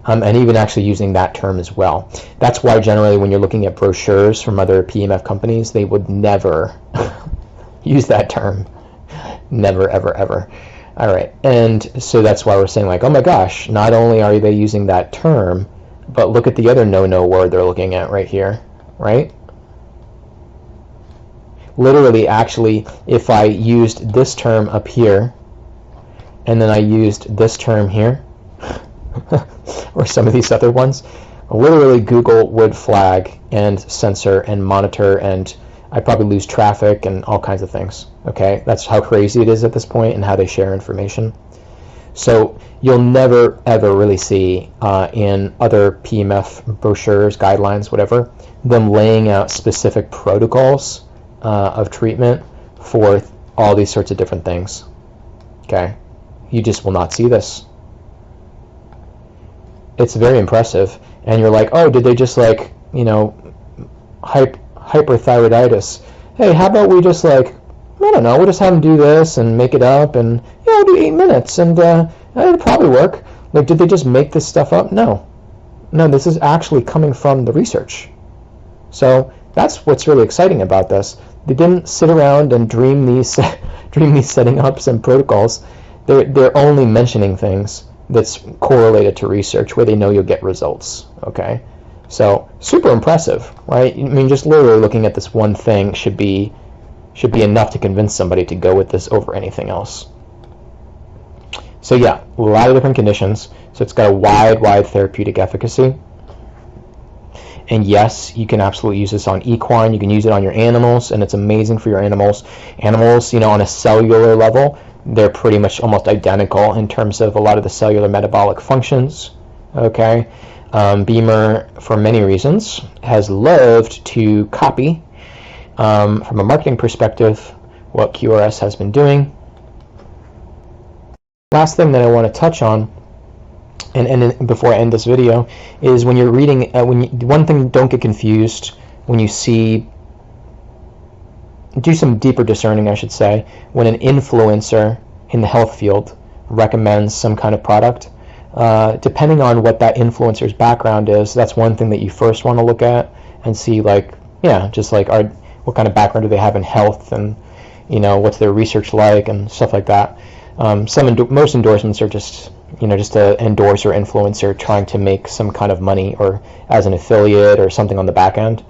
And even actually using that term as well. That's why generally when you're looking at brochures from other PEMF companies, they would never use that term. Never, ever, ever. All right, and so that's why we're saying, like, oh my gosh, not only are they using that term, but look at the other no-no word they're looking at right here, right? Literally, actually, if I used this term up here, and then I used this term here, or some of these other ones, literally Google would flag and censor and monitor, and I'd probably lose traffic and all kinds of things, okay? That's how crazy it is at this point and how they share information. So you'll never, ever really see in other PEMF brochures, guidelines, whatever, them laying out specific protocols of treatment for all these sorts of different things, okay? You just will not see this. It's very impressive, and you're like, oh, did they just, like, hyperthyroiditis? Hey, how about we just, like, I don't know, we'll just have them do this and make it up, and we'll do 8 minutes, and it'll probably work. Like, did they just make this stuff up? No, this is actually coming from the research. So that's what's really exciting about this. They didn't sit around and dream these setting ups and protocols. They're only mentioning things that's correlated to research where they know you'll get results, okay? So super impressive, right? I mean, just literally looking at this one thing should be enough to convince somebody to go with this over anything else. So yeah, a lot of different conditions. So it's got a wide therapeutic efficacy. And yes, you can absolutely use this on equine. You can use it on your animals, and it's amazing for your animals. Animals, on a cellular level, they're pretty much almost identical in terms of a lot of the cellular metabolic functions, okay? Beamer, for many reasons, has loved to copy, from a marketing perspective, what QRS has been doing. Last thing that I want to touch on, and before I end this video, is when you're reading, one thing, don't get confused when you see, do some deeper discerning, I should say, when an influencer in the health field recommends some kind of product. Depending on what that influencer's background is, that's one thing that you first want to look at and see, like, just like, what kind of background do they have in health, and what's their research like and stuff like that. Most endorsements are just just an endorser influencer trying to make some kind of money, or as an affiliate or something on the back end,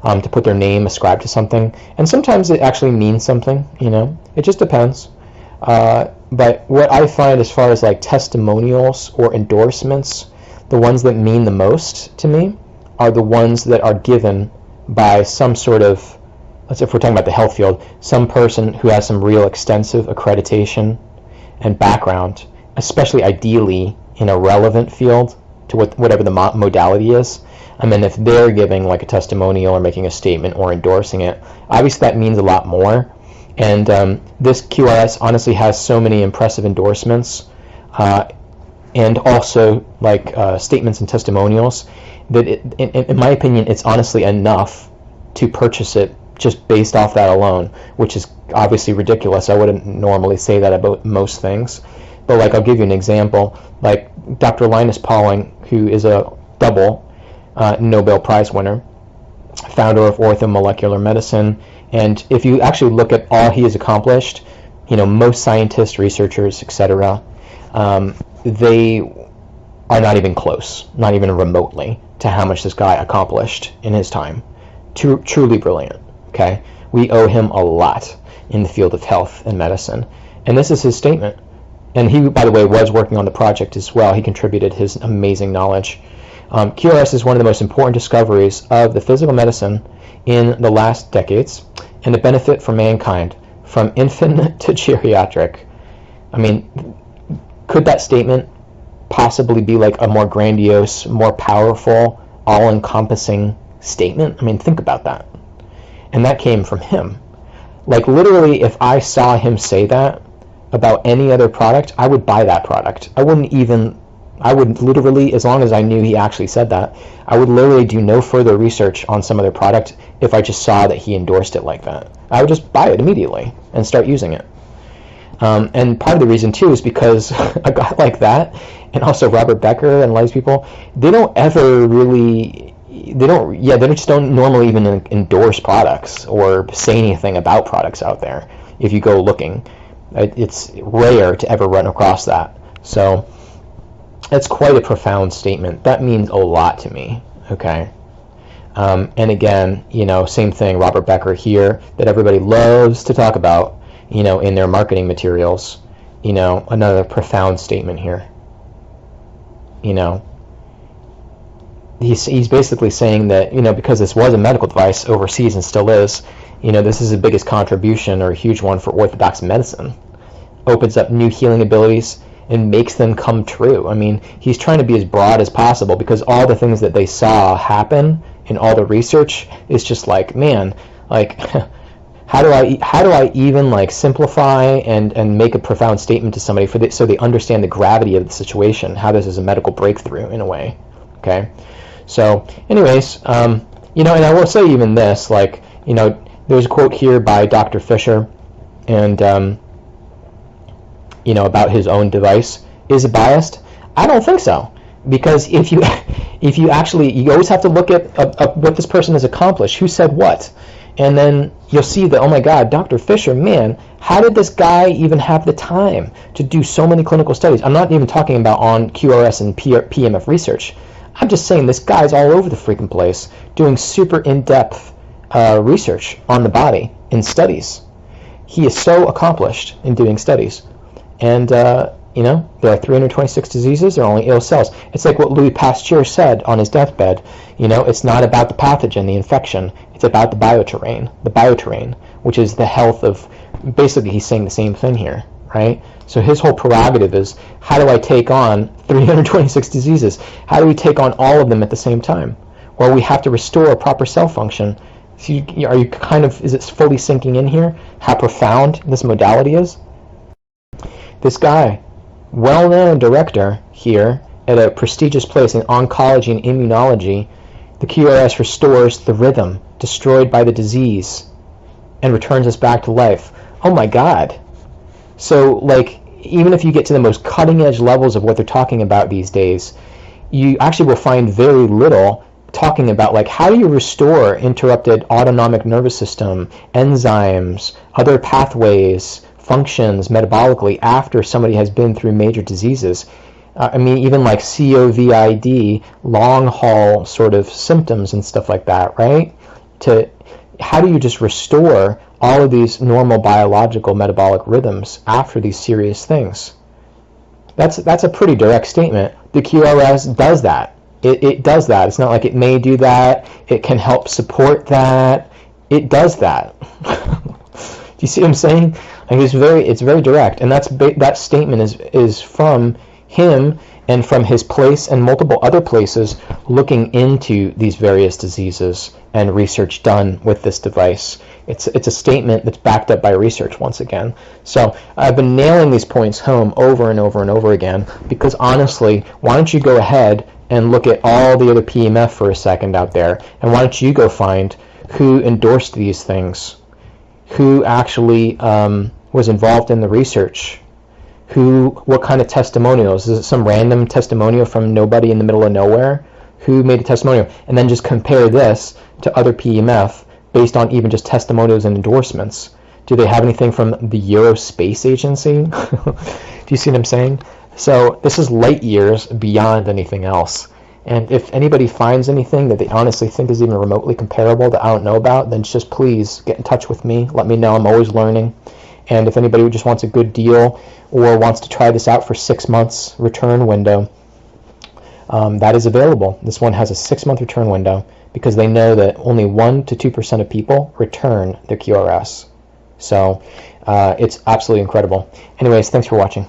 to put their name ascribed to something. And sometimes it actually means something, it just depends. But what I find as far as like testimonials or endorsements, the ones that mean the most to me are the ones that are given by some sort of, let's say if we're talking about the health field, some person who has some real extensive accreditation and background, especially ideally in a relevant field to whatever the modality is. I mean, if they're giving like a testimonial or making a statement or endorsing it, obviously that means a lot more. And this QRS honestly has so many impressive endorsements and also like statements and testimonials that in my opinion, it's honestly enough to purchase it just based off that alone, which is obviously ridiculous. I wouldn't normally say that about most things. But like, I'll give you an example. Like Dr. Linus Pauling, who is a double Nobel Prize winner, founder of orthomolecular medicine, and if you actually look at all he has accomplished, most scientists, researchers, etc., they are not even close, not even remotely, to how much this guy accomplished in his time. Truly brilliant. Okay, we owe him a lot in the field of health and medicine, and this is his statement. And he, by the way, was working on the project as well. He contributed his amazing knowledge. QRS is one of the most important discoveries of the physical medicine in the last decades, and the benefit for mankind, from infant to geriatric. I mean, could that statement possibly be like a more grandiose, more powerful, all-encompassing statement? I mean, think about that. And that came from him. Like, literally, if I saw him say that about any other product, I would buy that product. I would literally, as long as I knew he actually said that, I would literally do no further research on some other product if I just saw that he endorsed it like that. I would just buy it immediately and start using it. And part of the reason too is because a guy like that, and also Robert Becker and all these people, they just don't normally even endorse products or say anything about products out there. If you go looking, it's rare to ever run across that. So it's quite a profound statement. That means a lot to me. Okay. And again, same thing, Robert Becker here, that everybody loves to talk about, in their marketing materials, another profound statement here. He's basically saying that, because this was a medical device overseas and still is, this is the biggest contribution, or a huge one, for orthodox medicine. Opens up new healing abilities and makes them come true. I mean, he's trying to be as broad as possible, because all the things that they saw happen in all the research is just like, man, like, how do I even like simplify and make a profound statement to somebody so they understand the gravity of the situation, how this is a medical breakthrough in a way. Okay, so anyways, and I will say even this, like, there's a quote here by Dr. Fisher, and about his own device. Is it biased? I don't think so, because if you actually, you always have to look at what this person has accomplished, who said what, and then you'll see that, oh my God, Dr. Fisher, man, how did this guy even have the time to do so many clinical studies? I'm not even talking about on QRS and PEMF research. I'm just saying this guy's all over the freaking place doing super in-depth research on the body in studies. He is so accomplished in doing studies. And, there are 326 diseases, there are only ill cells. It's like what Louis Pasteur said on his deathbed. It's not about the pathogen, the infection. It's about the bioterrain, which is the health of, basically he's saying the same thing here, right? So his whole prerogative is, how do I take on 326 diseases? How do we take on all of them at the same time? Well, we have to restore a proper cell function. So is it fully sinking in here how profound this modality is? This guy, well-known director here at a prestigious place in oncology and immunology, the QRS restores the rhythm destroyed by the disease and returns us back to life. Oh my God. So, like, even if you get to the most cutting-edge levels of what they're talking about these days, you actually will find very little talking about, like, how do you restore interrupted autonomic nervous system, enzymes, other pathways, functions metabolically after somebody has been through major diseases. I mean, even like COVID, long haul sort of symptoms and stuff like that, right? How do you just restore all of these normal biological metabolic rhythms after these serious things? That's a pretty direct statement. The QRS does that. It does that. It's not like it may do that. It can help support that. It does that. Do you see what I'm saying? Like it's very direct, and that statement is from him and from his place and multiple other places looking into these various diseases and research done with this device. It's a statement that's backed up by research once again. So I've been nailing these points home over and over and over again because honestly, why don't you go ahead and look at all the other PEMF for a second out there, and why don't you go find who endorsed these things, who actually was involved in the research, what kind of testimonials? Is it some random testimonial from nobody in the middle of nowhere? Who made a testimonial? And then just compare this to other PEMF based on even just testimonials and endorsements. Do they have anything from the Euro Space Agency? Do you see what I'm saying? So this is light years beyond anything else. And if anybody finds anything that they honestly think is even remotely comparable that I don't know about, then just please get in touch with me. Let me know. I'm always learning. And if anybody just wants a good deal or wants to try this out for 6 months return window, that is available. This one has a 6-month return window because they know that only 1 to 2% of people return their QRS. So it's absolutely incredible. Anyways, thanks for watching.